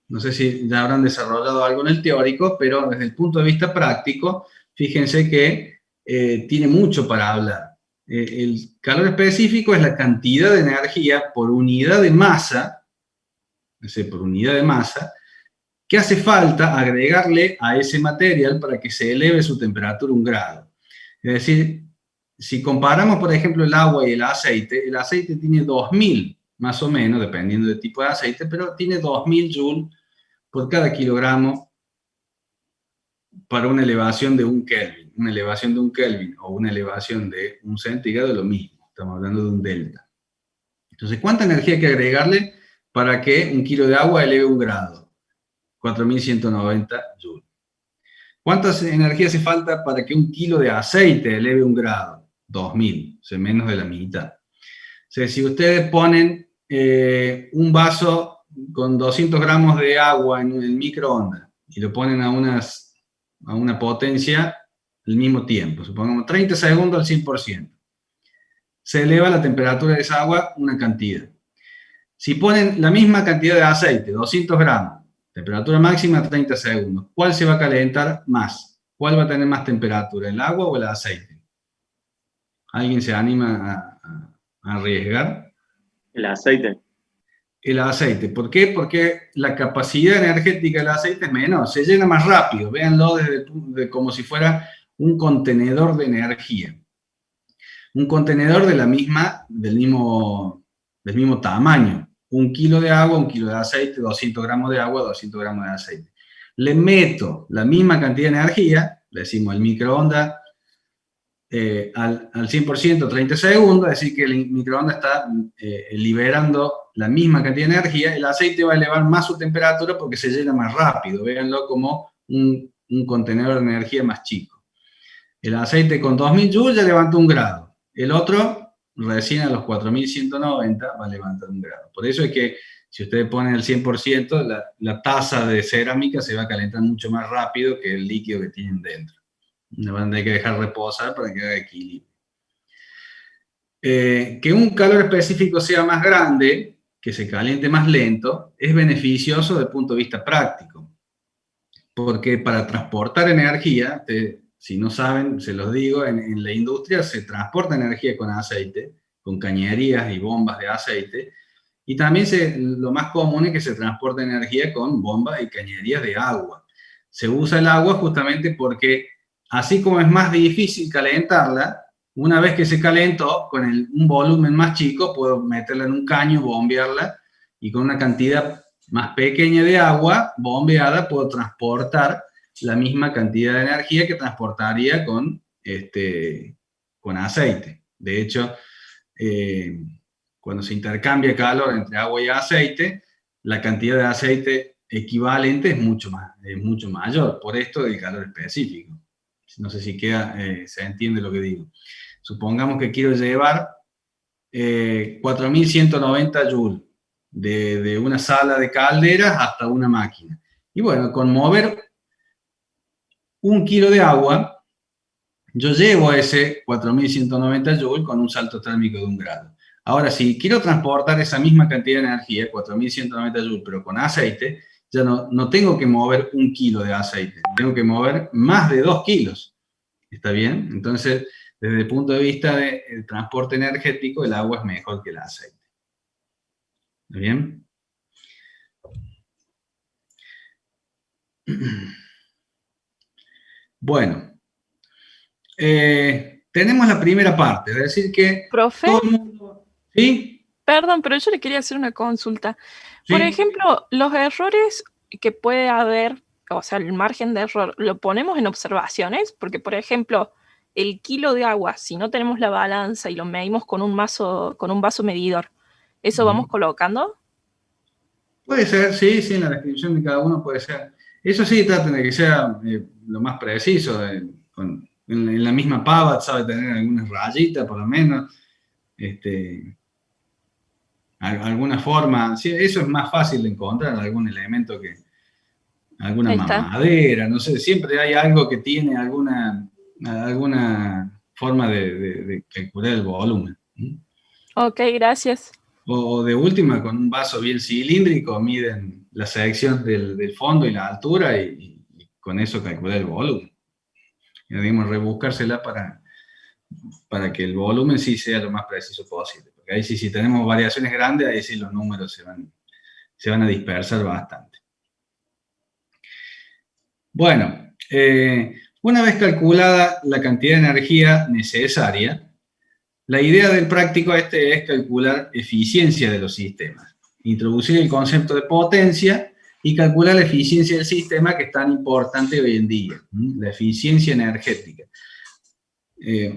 [SPEAKER 1] no sé si ya habrán desarrollado algo en el teórico, pero desde el punto de vista práctico, fíjense que tiene mucho para hablar. El calor específico es la cantidad de energía por unidad de masa, que hace falta agregarle a ese material para que se eleve su temperatura 1 grado. Es decir, si comparamos, por ejemplo, el agua y el aceite tiene 2000, más o menos, dependiendo del tipo de aceite, pero tiene 2000 joules por cada kilogramo para una elevación de 1 Kelvin. Una elevación de 1 Kelvin o una elevación de 1 centígrado es lo mismo. Estamos hablando de un delta. Entonces, ¿cuánta energía hay que agregarle para que 1 kilo de agua eleve 1 grado? 4190 joules. ¿Cuánta energía hace falta para que 1 kilo de aceite eleve 1 grado? 2000, o sea, menos de la mitad. O sea, si ustedes ponen un vaso con 200 gramos de agua en el microondas y lo ponen a una potencia al mismo tiempo, supongamos 30 segundos al 100%, se eleva la temperatura de esa agua una cantidad. Si ponen la misma cantidad de aceite, 200 gramos, temperatura máxima 30 segundos, ¿cuál se va a calentar más? ¿Cuál va a tener más temperatura, el agua o el aceite? ¿Alguien se anima a arriesgar?
[SPEAKER 3] El aceite.
[SPEAKER 1] El aceite. ¿Por qué? Porque la capacidad energética del aceite es menor, se llena más rápido. Véanlo como si fuera un contenedor de energía. Un contenedor del mismo tamaño. 1 kilo de agua, 1 kilo de aceite, 200 gramos de agua, 200 gramos de aceite. Le meto la misma cantidad de energía, le decimos el microondas, al 100% 30 segundos, es decir que el microondas está liberando la misma cantidad de energía, el aceite va a elevar más su temperatura porque se llena más rápido. Véanlo como un contenedor de energía más chico. El aceite con 2000 joules ya levanta 1 grado. El otro, recién a los 4190, va a levantar 1 grado. Por eso es que si ustedes ponen el 100%, la taza de cerámica se va a calentar mucho más rápido que el líquido que tienen dentro. La van a tener que dejar reposar para que haga equilibrio. Que un calor específico sea más grande, que se caliente más lento, es beneficioso desde el punto de vista práctico. Porque para transportar energía, si no saben, se los digo, en la industria se transporta energía con aceite, con cañerías y bombas de aceite, y también lo más común es que se transporte energía con bombas y cañerías de agua. Se usa el agua justamente porque así como es más difícil calentarla, una vez que se calentó, con un volumen más chico, puedo meterla en un caño, bombearla, y con una cantidad más pequeña de agua bombeada puedo transportar la misma cantidad de energía que transportaría con aceite. De hecho, cuando se intercambia calor entre agua y aceite, la cantidad de aceite equivalente es mucho mayor, por esto del calor específico. No sé si se entiende lo que digo. Supongamos que quiero llevar 4190 joules de una sala de calderas hasta una máquina. Y bueno, con mover 1 kilo de agua, yo llevo ese 4190 joules con un salto térmico de 1 grado. Ahora, si quiero transportar esa misma cantidad de energía, 4190 joules, pero con aceite, ya no tengo que mover 1 kilo de aceite, tengo que mover más de 2 kilos. ¿Está bien? Entonces, desde el punto de vista del transporte energético, el agua es mejor que el aceite. ¿Está bien? Bueno, tenemos la primera parte, es decir que
[SPEAKER 2] Profe,
[SPEAKER 1] todo el mundo... ¿Sí?
[SPEAKER 2] perdón, pero yo le quería hacer una consulta. Por
[SPEAKER 1] ¿Sí?
[SPEAKER 2] ejemplo, los errores que puede haber, o sea, el margen de error, ¿lo ponemos en observaciones? Porque, por ejemplo, el kilo de agua, si no tenemos la balanza y lo medimos con un vaso medidor, ¿eso vamos colocando?
[SPEAKER 1] Puede ser, sí, en la descripción de cada uno puede ser. Eso sí, traten de que sea lo más preciso. En la misma pava sabe tener algunas rayitas, por lo menos. Alguna forma. Sí, eso es más fácil de encontrar, algún elemento alguna
[SPEAKER 2] Ahí está.
[SPEAKER 1] mamadera, no sé, siempre hay algo que tiene alguna forma de calcular el volumen.
[SPEAKER 2] Ok, gracias.
[SPEAKER 1] O de última, con un vaso bien cilíndrico, miden la sección del fondo y la altura y con eso calcular el volumen. Y, digamos, rebuscársela para que el volumen sí sea lo más preciso posible. Porque ahí sí, si tenemos variaciones grandes, ahí sí los números se van a dispersar bastante. Bueno, una vez calculada la cantidad de energía necesaria, la idea del práctico es calcular eficiencia de los sistemas, introducir el concepto de potencia y calcular la eficiencia del sistema, que es tan importante hoy en día, la eficiencia energética.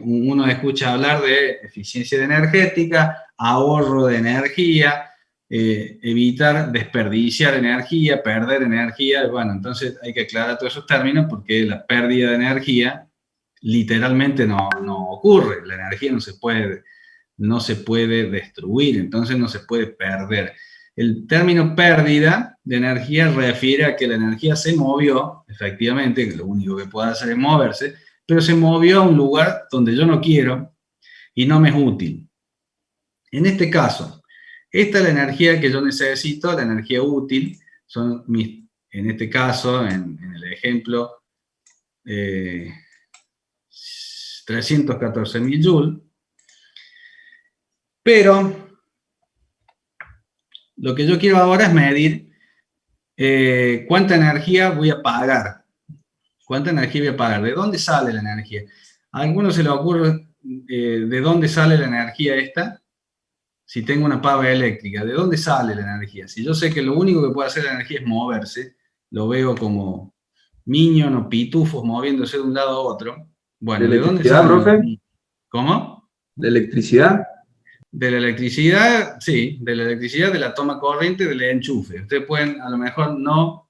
[SPEAKER 1] Uno escucha hablar de eficiencia energética, ahorro de energía, evitar desperdiciar energía, perder energía. Bueno, entonces hay que aclarar todos esos términos porque la pérdida de energía literalmente no ocurre. La energía no se puede destruir, entonces no se puede perder. El término pérdida de energía refiere a que la energía se movió, efectivamente, que lo único que puede hacer es moverse, pero se movió a un lugar donde yo no quiero y no me es útil. En este caso, esta es la energía que yo necesito, la energía útil, son en este caso, en el ejemplo, 314.000 joules, pero lo que yo quiero ahora es medir cuánta energía voy a pagar. ¿Cuánta energía voy a pagar? ¿De dónde sale la energía? A algunos se les ocurre de dónde sale la energía esta. Si tengo una pava eléctrica, ¿de dónde sale la energía? Si yo sé que lo único que puede hacer la energía es moverse, lo veo como niños o pitufos moviéndose de un lado a otro. Bueno, ¿de dónde sale?
[SPEAKER 6] ¿Profe?
[SPEAKER 1] ¿Cómo?
[SPEAKER 6] ¿De electricidad?
[SPEAKER 1] De la electricidad, sí, de la electricidad, de la toma corriente, del enchufe. Ustedes pueden a lo mejor no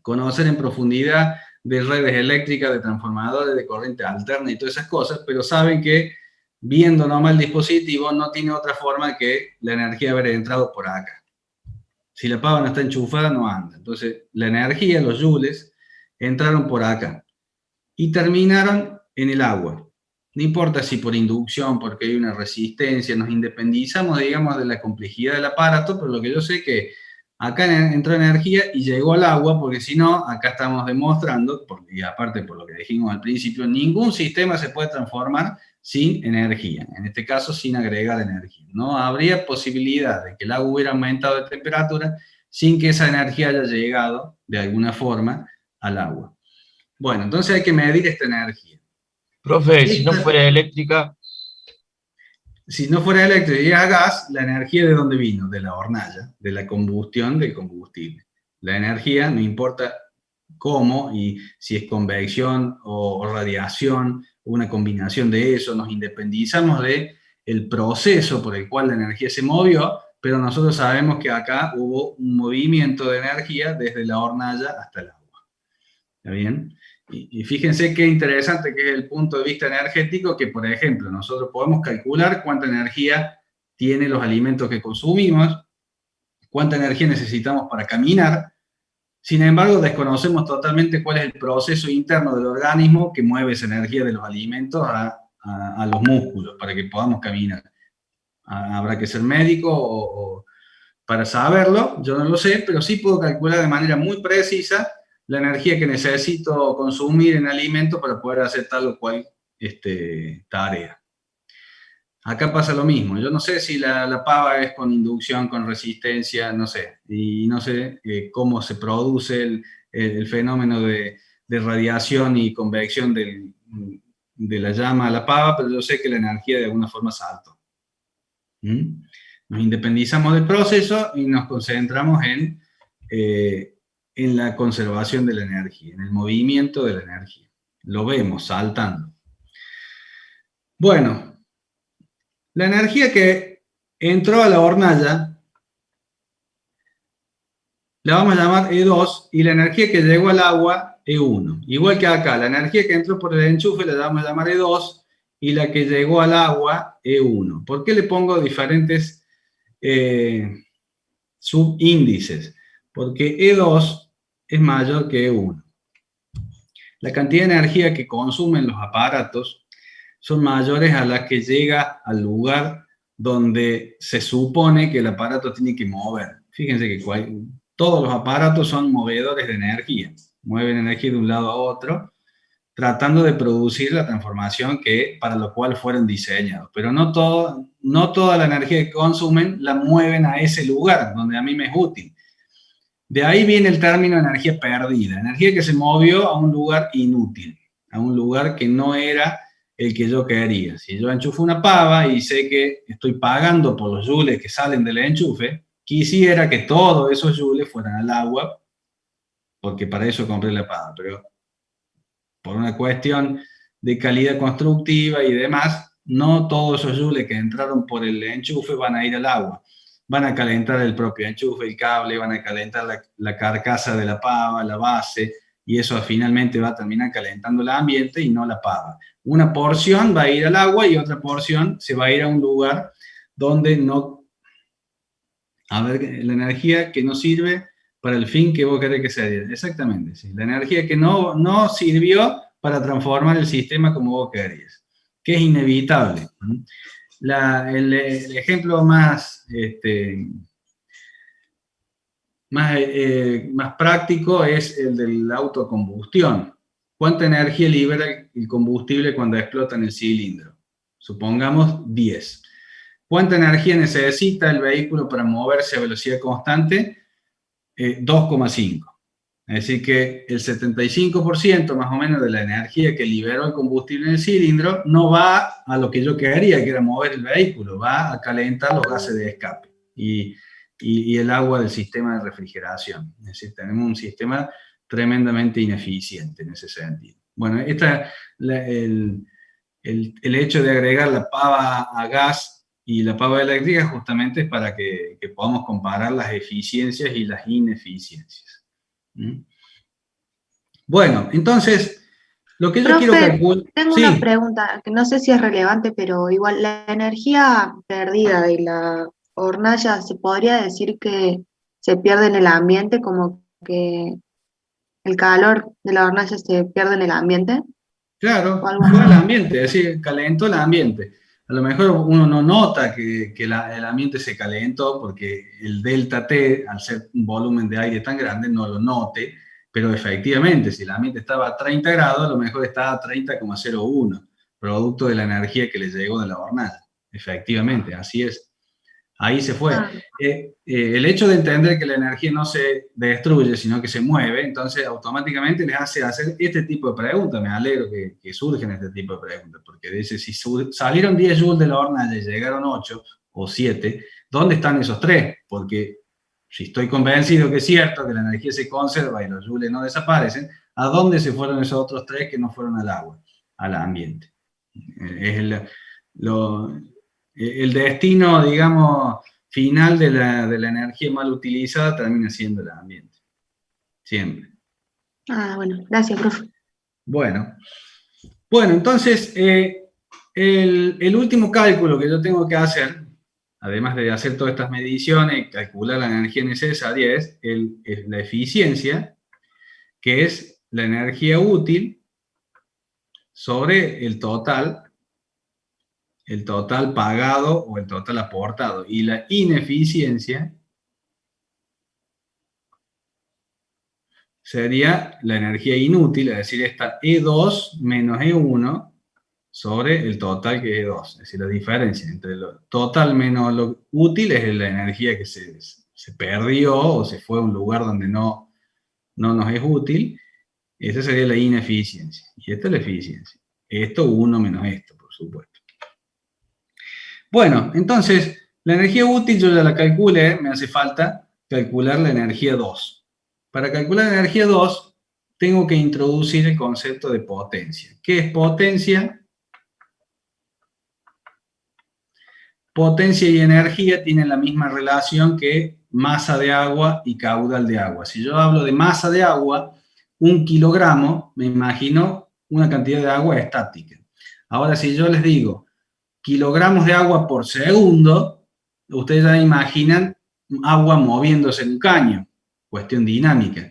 [SPEAKER 1] conocer en profundidad de redes eléctricas, de transformadores, de corriente alterna y todas esas cosas, pero saben que viendo nomás el dispositivo no tiene otra forma que la energía haber entrado por acá. Si la pava no está enchufada, no anda. Entonces, la energía, los joules, entraron por acá y terminaron en el agua. No importa si por inducción, porque hay una resistencia, nos independizamos, digamos, de la complejidad del aparato, pero lo que yo sé es que acá entró energía y llegó al agua, porque si no, acá estamos demostrando, y aparte por lo que dijimos al principio, ningún sistema se puede transformar sin energía, en este caso sin agregar energía. No habría posibilidad de que el agua hubiera aumentado de temperatura sin que esa energía haya llegado de alguna forma al agua. Bueno, entonces hay que medir esta energía.
[SPEAKER 7] Profe, si no fuera eléctrica,
[SPEAKER 1] Si no fuera eléctrica y a gas, la energía ¿de dónde vino? De la hornalla, de la combustión del combustible. La energía, no importa cómo, y si es convección o radiación, una combinación de eso, nos independizamos del proceso por el cual la energía se movió, pero nosotros sabemos que acá hubo un movimiento de energía desde la hornalla hasta el agua. ¿Está bien? Y fíjense qué interesante que es el punto de vista energético, que por ejemplo nosotros podemos calcular cuánta energía tienen los alimentos que consumimos, cuánta energía necesitamos para caminar, Sin embargo, desconocemos totalmente cuál es el proceso interno del organismo que mueve esa energía de los alimentos a los músculos para que podamos caminar. Habrá que ser médico o para saberlo, yo no lo sé, pero sí puedo calcular de manera muy precisa la energía que necesito consumir en alimento para poder hacer tal o cual tarea. Acá pasa lo mismo, yo no sé si la pava es con inducción, con resistencia, no sé, y no sé cómo se produce el fenómeno de radiación y convección de la llama a la pava, pero yo sé que la energía de alguna forma salta. Nos independizamos del proceso y nos concentramos en la conservación de la energía, en el movimiento de la energía. Lo vemos saltando. Bueno, la energía que entró a la hornalla la vamos a llamar E2 y la energía que llegó al agua E1. Igual que acá, la energía que entró por el enchufe la vamos a llamar E2 y la que llegó al agua E1. ¿Por qué le pongo diferentes subíndices? Porque E2 es mayor que E1. La cantidad de energía que consumen los aparatos son mayores a las que llega al lugar donde se supone que el aparato tiene que mover. Fíjense que todos los aparatos son movedores de energía, mueven energía de un lado a otro, tratando de producir la transformación para lo cual fueron diseñados. Pero no toda la energía que consumen la mueven a ese lugar donde a mí me es útil. De ahí viene el término energía perdida, energía que se movió a un lugar inútil, a un lugar que no era el que yo quería. Si yo enchufo una pava y sé que estoy pagando por los joules que salen del enchufe, quisiera que todos esos joules fueran al agua, porque para eso compré la pava, pero por una cuestión de calidad constructiva y demás, no todos esos joules que entraron por el enchufe van a ir al agua. Van a calentar el propio enchufe, el cable, van a calentar la carcasa de la pava, la base, y eso finalmente va a terminar calentando el ambiente y no la pava. Una porción va a ir al agua y otra porción se va a ir a un lugar donde no... A ver, la energía que no sirve para el fin que vos querés que sea. Exactamente, sí. La energía que no sirvió para transformar el sistema como vos querías, que es inevitable. El ejemplo más práctico es el de la autocombustión. ¿Cuánta energía libera el combustible cuando explota en el cilindro? Supongamos 10. ¿Cuánta energía necesita el vehículo para moverse a velocidad constante? 2,5. Es decir que el 75% más o menos de la energía que liberó el combustible en el cilindro no va a lo que yo quería, que era mover el vehículo, va a calentar los gases de escape y el agua del sistema de refrigeración. Es decir, tenemos un sistema tremendamente ineficiente en ese sentido. Bueno, el hecho de agregar la pava a gas y la pava eléctrica justamente es para que podamos comparar las eficiencias y las ineficiencias. Bueno, entonces, lo que yo quiero calcular...
[SPEAKER 6] Tengo una pregunta, que no sé si es relevante, pero igual, la energía perdida de la hornalla, ¿se podría decir que se pierde en el ambiente, como que el calor de la hornalla se pierde en el ambiente?
[SPEAKER 1] Claro, fue el ambiente, es decir, calentó el ambiente. A lo mejor uno no nota que el ambiente se calentó porque el delta T, al ser un volumen de aire tan grande, no lo note, pero efectivamente, si el ambiente estaba a 30 grados, a lo mejor estaba a 30,01, producto de la energía que le llegó de la hornalla. Efectivamente, así es. Ahí se fue. El hecho de entender que la energía no se destruye, sino que se mueve, entonces automáticamente les hace hacer este tipo de preguntas. Me alegro que surgen este tipo de preguntas, porque dice, si salieron 10 joules de la hornalla y llegaron 8 o 7, ¿dónde están esos 3? Porque si estoy convencido que es cierto que la energía se conserva y los joules no desaparecen, ¿a dónde se fueron esos otros 3 que no fueron al agua, al ambiente? Es el destino, digamos, final de la energía mal utilizada termina siendo el ambiente. Siempre.
[SPEAKER 6] Bueno, gracias, profe.
[SPEAKER 1] Bueno, entonces, el último cálculo que yo tengo que hacer, además de hacer todas estas mediciones, calcular la energía necesaria, es la eficiencia, que es la energía útil sobre el total pagado o el total aportado. Y la ineficiencia sería la energía inútil, es decir, esta E2 menos E1 sobre el total que es E2. Es decir, la diferencia entre lo total menos lo útil es la energía que se perdió o se fue a un lugar donde no nos es útil. Esa sería la ineficiencia. Y esta es la eficiencia. Esto 1 menos esto, por supuesto. Bueno, entonces, la energía útil yo ya la calculé, me hace falta calcular la energía 2. Para calcular la energía 2, tengo que introducir el concepto de potencia. ¿Qué es potencia? Potencia y energía tienen la misma relación que masa de agua y caudal de agua. Si yo hablo de masa de agua, 1 kilogramo, me imagino una cantidad de agua estática. Ahora, si yo les digo kilogramos de agua por segundo, ustedes ya imaginan agua moviéndose en un caño, cuestión dinámica.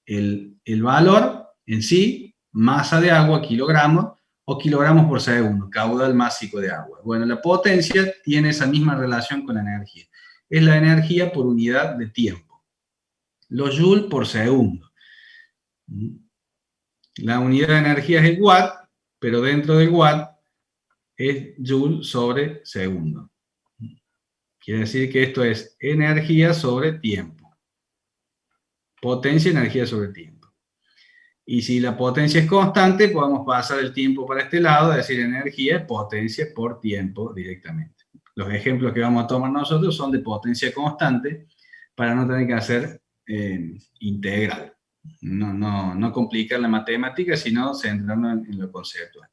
[SPEAKER 1] El valor en sí, masa de agua, kilogramos, o kilogramos por segundo, caudal másico de agua. Bueno, la potencia tiene esa misma relación con la energía. Es la energía por unidad de tiempo. Los joules por segundo. La unidad de energía es el watt, pero dentro del watt es joule sobre segundo. Quiere decir que esto es energía sobre tiempo. Potencia, energía sobre tiempo. Y si la potencia es constante, podemos pasar el tiempo para este lado, es decir, energía, potencia por tiempo directamente. Los ejemplos que vamos a tomar nosotros son de potencia constante para no tener que hacer integral. No complicar la matemática, sino centrarnos en lo conceptual.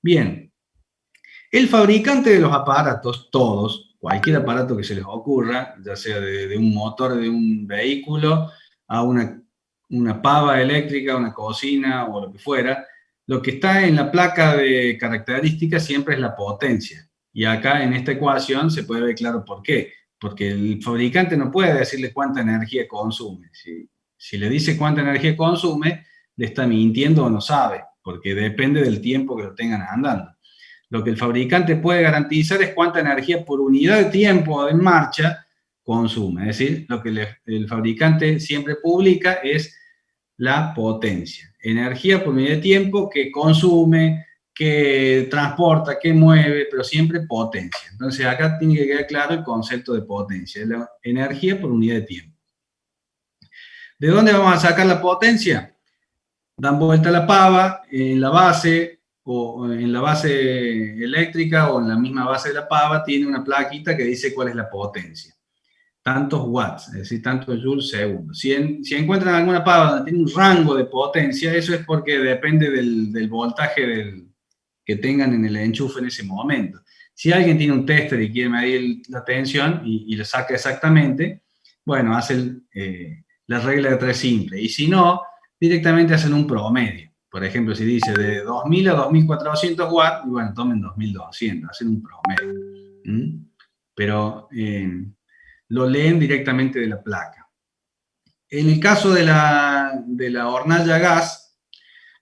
[SPEAKER 1] Bien, el fabricante de los aparatos, todos, cualquier aparato que se les ocurra, ya sea de un motor de un vehículo a una pava eléctrica, una cocina o lo que fuera, lo que está en la placa de características siempre es la potencia. Y acá en esta ecuación se puede ver claro por qué. Porque el fabricante no puede decirle cuánta energía consume. Si le dice cuánta energía consume, le está mintiendo o no sabe, porque depende del tiempo que lo tengan andando. Lo que el fabricante puede garantizar es cuánta energía por unidad de tiempo en marcha consume. Es decir, lo que el fabricante siempre publica es la potencia. Energía por unidad de tiempo que consume, que transporta, que mueve, pero siempre potencia. Entonces acá tiene que quedar claro el concepto de potencia, la energía por unidad de tiempo. ¿De dónde vamos a sacar la potencia? Dan vuelta la pava en la base, o en la base eléctrica, o en la misma base de la pava, tiene una plaquita que dice cuál es la potencia. Tantos watts, es decir, tantos joules segundo. Si encuentran alguna pava donde tiene un rango de potencia, eso es porque depende del voltaje que tengan en el enchufe en ese momento. Si alguien tiene un tester y quiere medir la tensión y lo saca exactamente, bueno, hacen la regla de 3 simple. Y si no, directamente hacen un promedio. Por ejemplo, si dice de 2000 a 2400 watts, y bueno, tomen 2200, hacen un promedio. Pero lo leen directamente de la placa. En el caso de la hornalla a gas,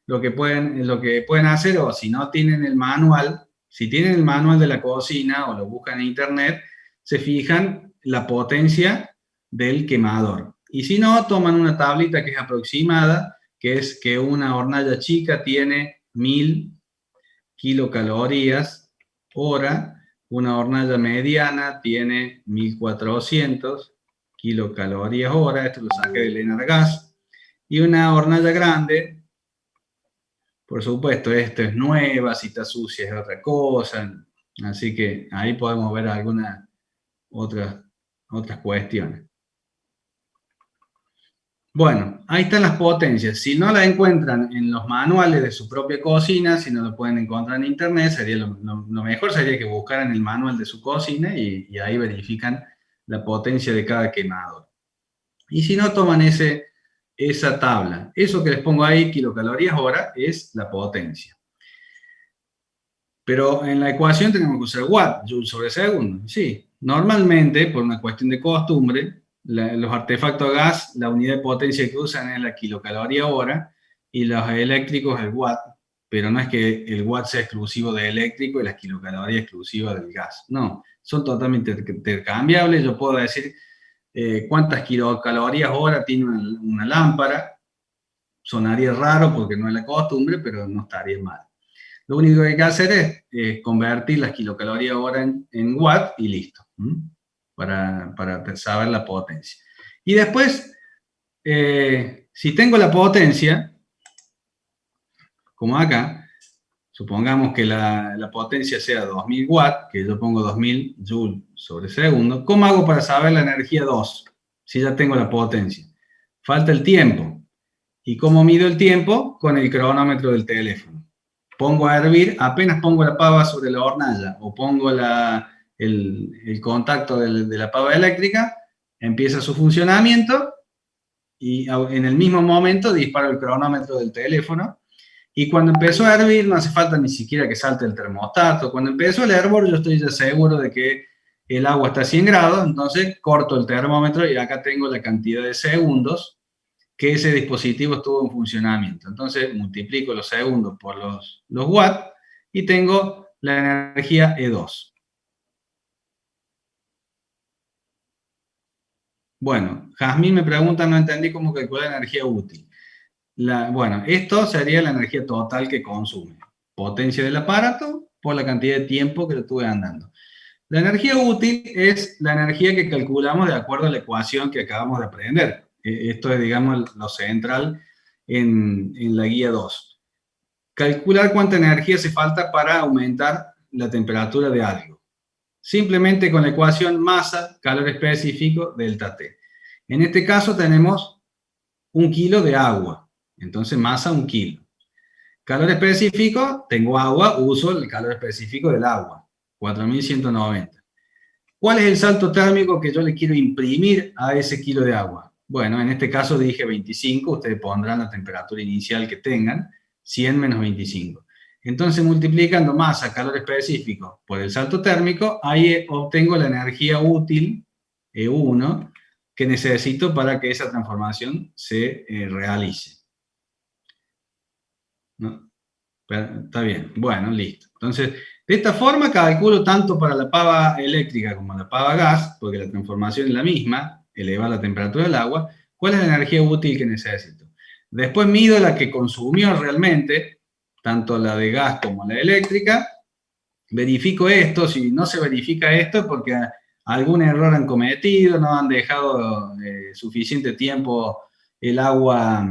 [SPEAKER 1] lo que pueden hacer, o si no tienen el manual, si tienen el manual de la cocina o lo buscan en internet, se fijan la potencia del quemador. Y si no, toman una tablita que es aproximada, que es que una hornalla chica tiene 1000 kilocalorías hora, una hornalla mediana tiene 1400 kilocalorías hora, esto lo saqué del Enargas, y una hornalla grande, por supuesto, esto es nueva, si está sucia es otra cosa, así que ahí podemos ver algunas otras cuestiones. Bueno, ahí están las potencias. Si no las encuentran en los manuales de su propia cocina, si no lo pueden encontrar en internet, sería lo mejor sería que buscaran el manual de su cocina y ahí verifican la potencia de cada quemador. Y si no, toman esa tabla. Eso que les pongo ahí, kilocalorías hora, es la potencia. Pero en la ecuación tenemos que usar watt, joule sobre segundo. Sí, normalmente, por una cuestión de costumbre, los artefactos a gas, la unidad de potencia que usan es la kilocaloría hora, y los eléctricos el watt, pero no es que el watt sea exclusivo del eléctrico y las kilocalorías exclusivas del gas, no, son totalmente intercambiables. Yo puedo decir cuántas kilocalorías hora tiene una lámpara. Sonaría raro porque no es la costumbre, pero no estaría mal. Lo único que hay que hacer es convertir las kilocalorías hora en watt y listo, para saber la potencia. Y después, si tengo la potencia, como acá, supongamos que la potencia sea 2000 watts, que yo pongo 2000 joules sobre segundo, ¿cómo hago para saber la energía 2? Si ya tengo la potencia. Falta el tiempo. ¿Y cómo mido el tiempo? Con el cronómetro del teléfono. Pongo a hervir, apenas pongo la pava sobre la hornalla, o pongo el contacto de la pava eléctrica, empieza su funcionamiento, y en el mismo momento disparo el cronómetro del teléfono, y cuando empezó a hervir no hace falta ni siquiera que salte el termostato. Cuando empezó el hervor yo estoy ya seguro de que el agua está a 100 grados, entonces corto el termómetro y acá tengo la cantidad de segundos que ese dispositivo estuvo en funcionamiento. Entonces multiplico los segundos por los watts y tengo la energía E2. Bueno, Jazmín me pregunta, no entendí cómo calcular la energía útil. Bueno, esto sería la energía total que consume. Potencia del aparato por la cantidad de tiempo que lo estuve andando. La energía útil es la energía que calculamos de acuerdo a la ecuación que acabamos de aprender. Esto es, digamos, lo central en la guía 2. Calcular cuánta energía hace falta para aumentar la temperatura de algo. Simplemente con la ecuación masa, calor específico, delta T. En este caso tenemos 1 kilo de agua. Entonces masa 1 kilo. Calor específico, tengo agua, uso el calor específico del agua. 4190. ¿Cuál es el salto térmico que yo le quiero imprimir a ese kilo de agua? Bueno, en este caso dije 25, ustedes pondrán la temperatura inicial que tengan, 100 menos 25. Entonces, multiplicando masa, calor específico, por el salto térmico, ahí obtengo la energía útil, E1, que necesito para que esa transformación se realice. ¿No? Está bien, bueno, listo. Entonces, de esta forma calculo tanto para la pava eléctrica como la pava gas, porque la transformación es la misma, elevar la temperatura del agua, cuál es la energía útil que necesito. Después mido la que consumió realmente, tanto la de gas como la eléctrica, verifico esto. Si no se verifica esto porque algún error han cometido, no han dejado suficiente tiempo el agua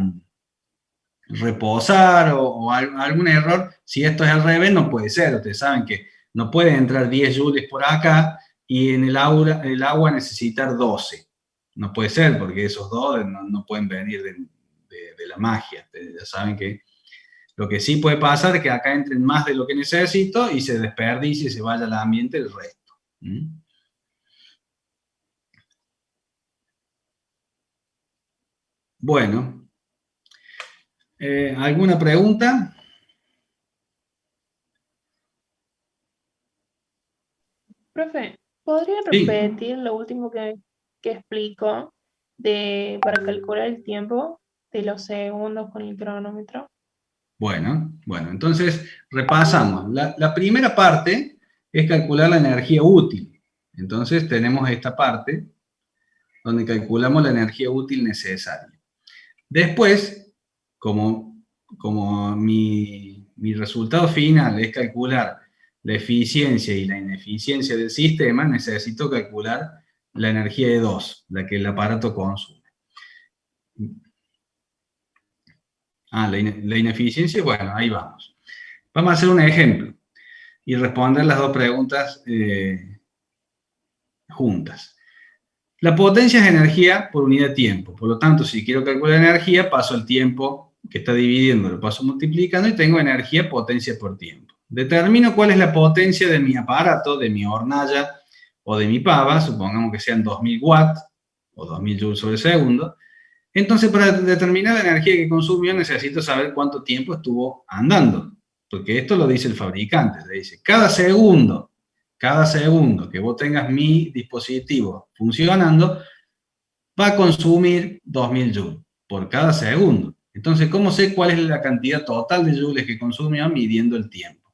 [SPEAKER 1] reposar o algún error. Si esto es al revés, no puede ser. Ustedes saben que no pueden entrar 10 joules por acá y en el agua necesitar 12. No puede ser, porque esos dos no pueden venir de la magia. Ustedes ya saben que lo que sí puede pasar es que acá entren más de lo que necesito y se desperdicie y se vaya al ambiente el resto. Bueno. ¿Alguna pregunta?
[SPEAKER 8] Profe, ¿podría
[SPEAKER 1] Sí.
[SPEAKER 8] repetir lo último que explicó para calcular el tiempo de los segundos con el cronómetro?
[SPEAKER 1] Bueno, entonces repasamos. La primera parte es calcular la energía útil. Entonces tenemos esta parte donde calculamos la energía útil necesaria. Después, como mi resultado final es calcular la eficiencia y la ineficiencia del sistema, necesito calcular la energía E2, la que el aparato consume. La ineficiencia, bueno, ahí vamos. Vamos a hacer un ejemplo y responder las dos preguntas juntas. La potencia es energía por unidad de tiempo, por lo tanto, si quiero calcular energía, paso el tiempo que está dividiendo, lo paso multiplicando y tengo energía potencia por tiempo. Determino cuál es la potencia de mi aparato, de mi hornalla o de mi pava, supongamos que sean 2000 watts o 2000 joules sobre segundo. Entonces, para determinar la energía que consumió, necesito saber cuánto tiempo estuvo andando, porque esto lo dice el fabricante, le dice, cada segundo cada segundo que vos tengas mi dispositivo funcionando, va a consumir 2000 joules por cada segundo. Entonces, ¿cómo sé cuál es la cantidad total de joules que consumió midiendo el tiempo?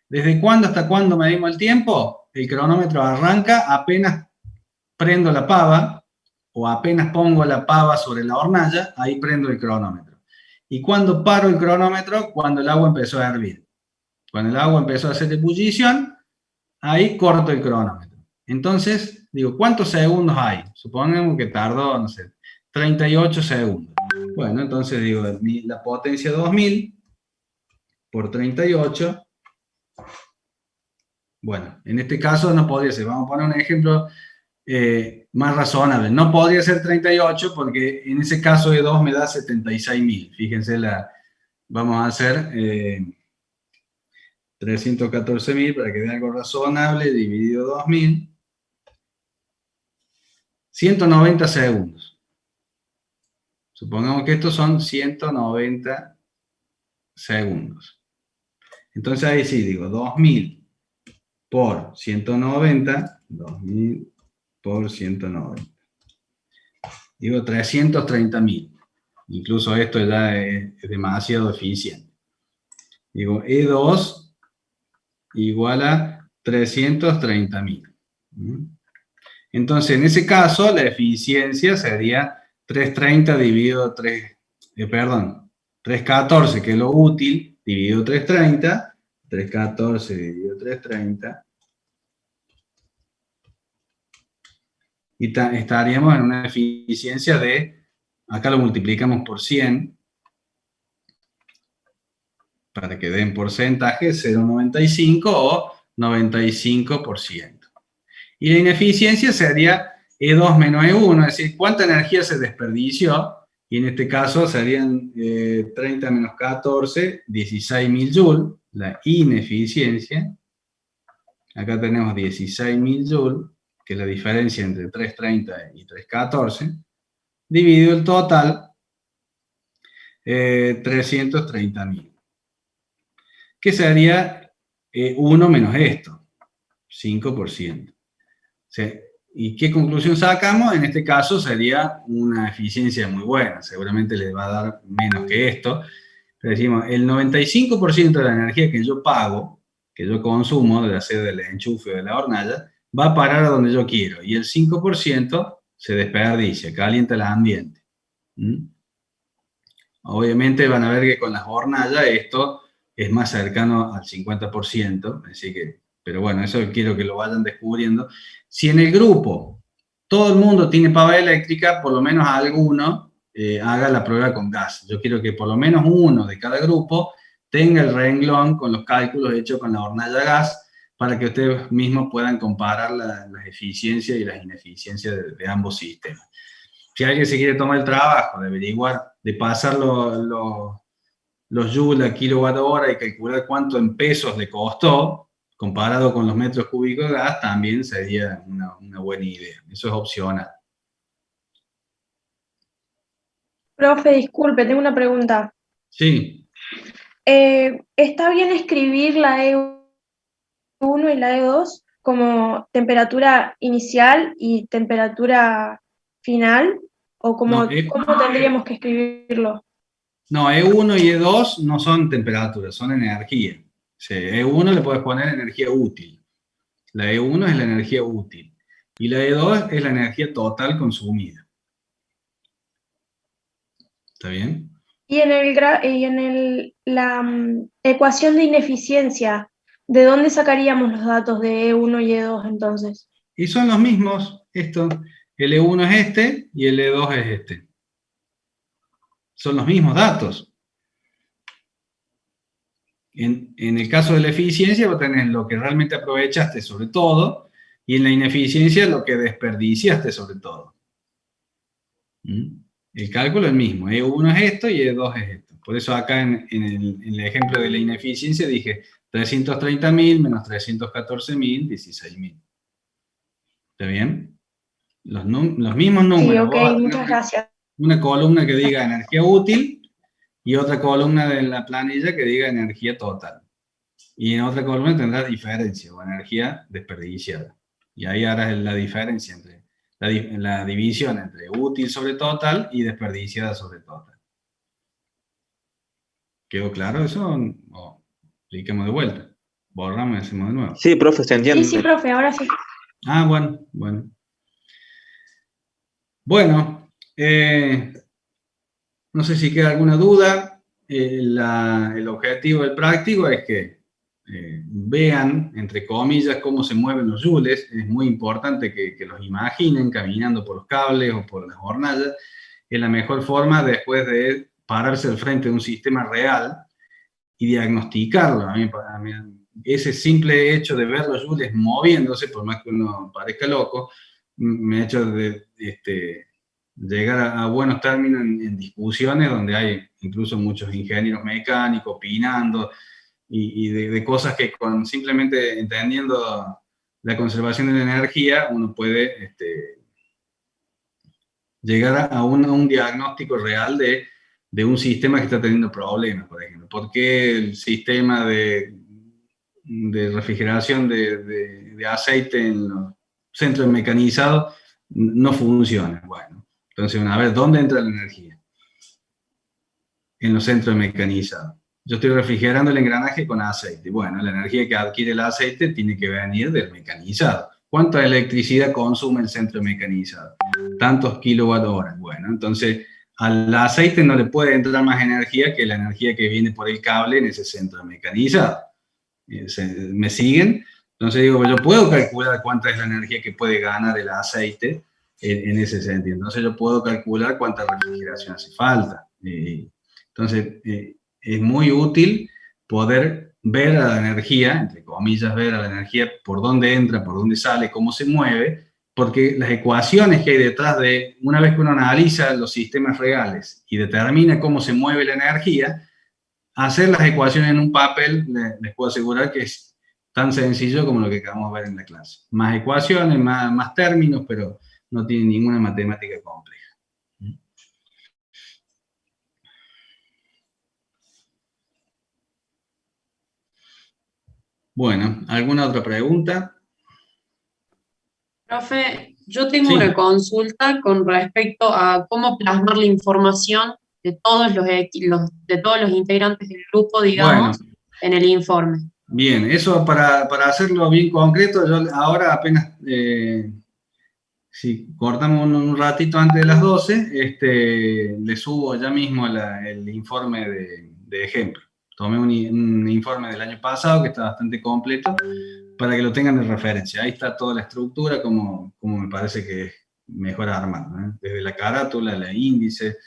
[SPEAKER 1] ¿Desde cuándo hasta cuándo medimos el tiempo? El cronómetro arranca apenas prendo la pava, o apenas pongo la pava sobre la hornalla, ahí prendo el cronómetro. ¿Y cuándo paro el cronómetro? Cuando el agua empezó a hervir. Cuando el agua empezó a hacer ebullición, ahí corto el cronómetro. Entonces, digo, ¿cuántos segundos hay? Supongamos que tardó, no sé, 38 segundos. Bueno, entonces digo, la potencia 2000 por 38. Bueno, en este caso no podría ser. Vamos a poner un ejemplo más razonable. No podría ser 38 porque en ese caso E2 me da 76.000. Fíjense, vamos a hacer 314.000 para que dé algo razonable, dividido 2000. 190 segundos. Supongamos que estos son 190 segundos. Entonces ahí sí digo 2000 por 190, 2000 por 190. Digo 330.000. Incluso esto ya es demasiado eficiente. Digo E2 igual a 330.000. Entonces, en ese caso, la eficiencia sería 330 dividido 314, que es lo útil, dividido 330, 314 dividido 330, y estaríamos en una eficiencia de, acá lo multiplicamos por 100, para que den porcentaje, 0,95 o 95%. Y la ineficiencia sería E2 menos E1, es decir, cuánta energía se desperdició, y en este caso serían 30 menos 14, 16.000 joules, la ineficiencia. Acá tenemos 16.000 joules, que es la diferencia entre 330 y 314, dividido el total, 330.000. Que sería 1 menos esto, 5%. ¿Y qué conclusión sacamos? En este caso sería una eficiencia muy buena, seguramente le va a dar menos que esto, pero decimos, el 95% de la energía que yo pago, que yo consumo, de hacer del enchufe o de la hornalla, va a parar a donde yo quiero, y el 5% se desperdicia, calienta el ambiente. Obviamente van a ver que con las hornallas esto es más cercano al 50%, así que, pero bueno, eso quiero que lo vayan descubriendo. Si en el grupo todo el mundo tiene pava eléctrica, por lo menos alguno haga la prueba con gas. Yo quiero que por lo menos uno de cada grupo tenga el renglón con los cálculos hechos con la hornalla a gas, para que ustedes mismos puedan comparar las eficiencias y las ineficiencias de ambos sistemas. Si alguien se quiere tomar el trabajo de averiguar, de pasar los joules a kilowatt hora y calcular cuánto en pesos le costó, comparado con los metros cúbicos de gas, también sería una buena idea. Eso es opcional.
[SPEAKER 4] Profe, disculpe, tengo una pregunta.
[SPEAKER 1] Sí.
[SPEAKER 4] ¿Está bien escribir la E1 y la E2 como temperatura inicial y temperatura final? ¿O cómo tendríamos que escribirlo?
[SPEAKER 1] No, E1 y E2 no son temperaturas, son energía. Sí, E1 le puedes poner energía útil. La E1 es la energía útil. Y la E2 es la energía total consumida. ¿Está bien?
[SPEAKER 4] Y en la ecuación de ineficiencia, ¿de dónde sacaríamos los datos de E1 y E2 entonces?
[SPEAKER 1] Y son los mismos, esto. El E1 es este y el E2 es este. Son los mismos datos. En el caso de la eficiencia, vos tenés lo que realmente aprovechaste sobre todo, y en la ineficiencia lo que desperdiciaste sobre todo. El cálculo es el mismo, E1 es esto y E2 es esto. Por eso acá en el ejemplo de la ineficiencia dije 330.000 menos 314.000, 16.000. ¿Está bien? Los mismos números.
[SPEAKER 4] Sí, ok, muchas gracias.
[SPEAKER 1] Una columna que diga energía útil y otra columna de la planilla que diga energía total. y en otra columna tendrás diferencia o energía desperdiciada. Y ahí harás la diferencia entre la división entre útil sobre total y desperdiciada sobre total. ¿Quedó claro eso? ¿O expliquemos de vuelta? Borramos y hacemos de nuevo.
[SPEAKER 3] Sí, profe, se entiende.
[SPEAKER 4] Sí, profe, ahora sí.
[SPEAKER 1] Ah, bueno, bueno. Bueno, no sé si queda alguna duda. El objetivo del práctico es que vean, entre comillas, cómo se mueven los joules. Es muy importante que los imaginen caminando por los cables o por las hornallas. Es la mejor forma después de pararse al frente de un sistema real y diagnosticarlo. A mí, ese simple hecho de ver los joules moviéndose, por más que uno parezca loco, me ha hecho llegar a buenos términos en discusiones donde hay incluso muchos ingenieros mecánicos opinando y de cosas que con simplemente entendiendo la conservación de la energía uno puede llegar a un diagnóstico real de un sistema que está teniendo problemas, por ejemplo. ¿Por qué el sistema de refrigeración de aceite en los centros mecanizados no funciona? Bueno, entonces, a ver, ¿dónde entra la energía? En los centros mecanizados. Yo estoy refrigerando el engranaje con aceite. Bueno, la energía que adquiere el aceite tiene que venir del mecanizado. ¿Cuánta electricidad consume el centro mecanizado? Tantos kilowatt hora. Bueno, entonces al aceite no le puede entrar más energía que la energía que viene por el cable en ese centro mecanizado. ¿Me siguen? Entonces digo, yo puedo calcular cuánta es la energía que puede ganar el aceite en ese sentido. Entonces yo puedo calcular cuánta refrigeración hace falta. Entonces es muy útil poder ver a la energía, entre comillas, ver a la energía por dónde entra, por dónde sale, cómo se mueve, porque las ecuaciones que hay detrás de, una vez que uno analiza los sistemas reales y determina cómo se mueve la energía, hacer las ecuaciones en un papel, les puedo asegurar que es tan sencillo como lo que acabamos de ver en la clase. Más ecuaciones, más términos, pero no tiene ninguna matemática compleja. Bueno, ¿alguna otra pregunta?
[SPEAKER 9] Profe, yo tengo
[SPEAKER 1] Sí.
[SPEAKER 9] una consulta con respecto a cómo plasmar la información de todos de todos los integrantes del grupo, digamos,
[SPEAKER 1] Bueno.
[SPEAKER 9] en el informe.
[SPEAKER 1] Bien, eso para hacerlo bien concreto, yo ahora apenas, si cortamos un ratito antes de las 12, le subo ya mismo el informe de ejemplo. Tomé un informe del año pasado que está bastante completo para que lo tengan de referencia. Ahí está toda la estructura, como me parece que es mejor armado, ¿eh? Desde la carátula, el índice,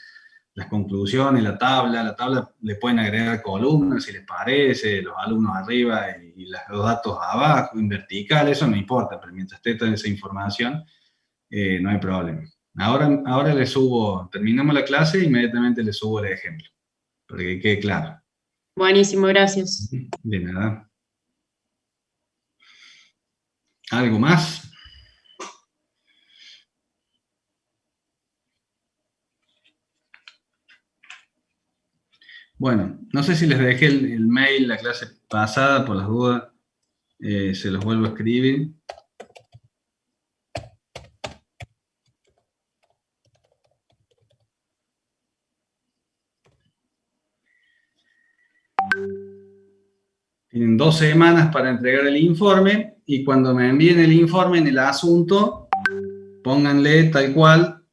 [SPEAKER 1] las conclusiones, la tabla le pueden agregar columnas si les parece, los alumnos arriba y los datos abajo, en vertical, eso no importa, pero mientras esté toda esa información, no hay problema. Ahora le subo, terminamos la clase e inmediatamente le subo el ejemplo, para que quede claro.
[SPEAKER 9] Buenísimo, gracias.
[SPEAKER 1] De nada. ¿Algo más? Bueno, no sé si les dejé el mail la clase pasada, por las dudas, se los vuelvo a escribir. Tienen 2 semanas para entregar el informe y cuando me envíen el informe en el asunto, pónganle tal cual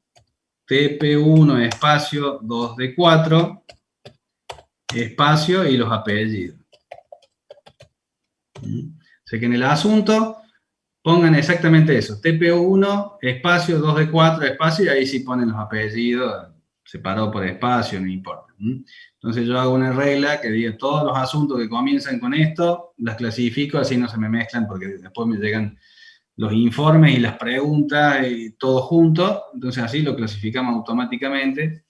[SPEAKER 1] TP1 espacio 2D4 espacio y los apellidos. O sea que en el asunto pongan exactamente eso, TP1 espacio 2D4 espacio y ahí sí ponen los apellidos separado por espacio, no importa. Entonces yo hago una regla que diga todos los asuntos que comienzan con esto, las clasifico, así no se me mezclan porque después me llegan los informes y las preguntas, todo junto, entonces así lo clasificamos automáticamente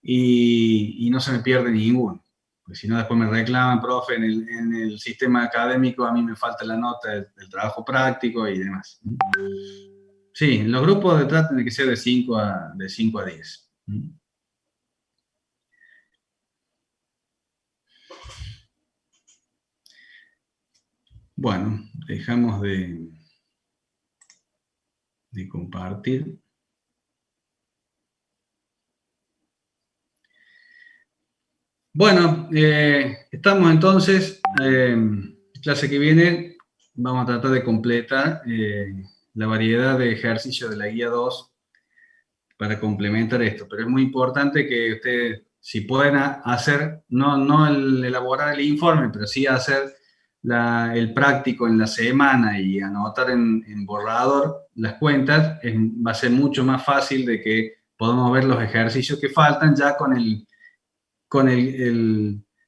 [SPEAKER 1] y no se me pierde ninguno. Porque si no después me reclaman, profe, en el sistema académico a mí me falta la nota del trabajo práctico y demás. Sí, los grupos traten de que sea de 5 a 10. Bueno, dejamos de compartir. Bueno, estamos entonces, clase que viene, vamos a tratar de completar la variedad de ejercicios de la guía 2 para complementar esto, pero es muy importante que ustedes, si pueden hacer, no elaborar el informe, pero sí hacer el práctico en la semana y anotar en borrador las cuentas, va a ser mucho más fácil de que podamos ver los ejercicios que faltan ya con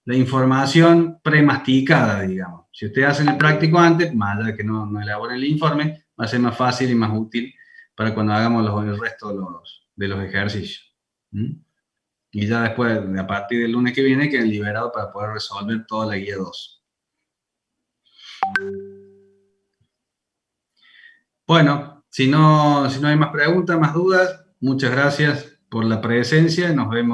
[SPEAKER 1] la información premasticada, digamos. Si ustedes hacen el práctico antes, más allá de que no elaboren el informe, va a ser más fácil y más útil para cuando hagamos el resto de los ejercicios. ¿Mm? Y ya después, a partir del lunes que viene, queden liberados para poder resolver toda la guía 2. Bueno, si no hay más preguntas, más dudas, muchas gracias por la presencia. Nos vemos.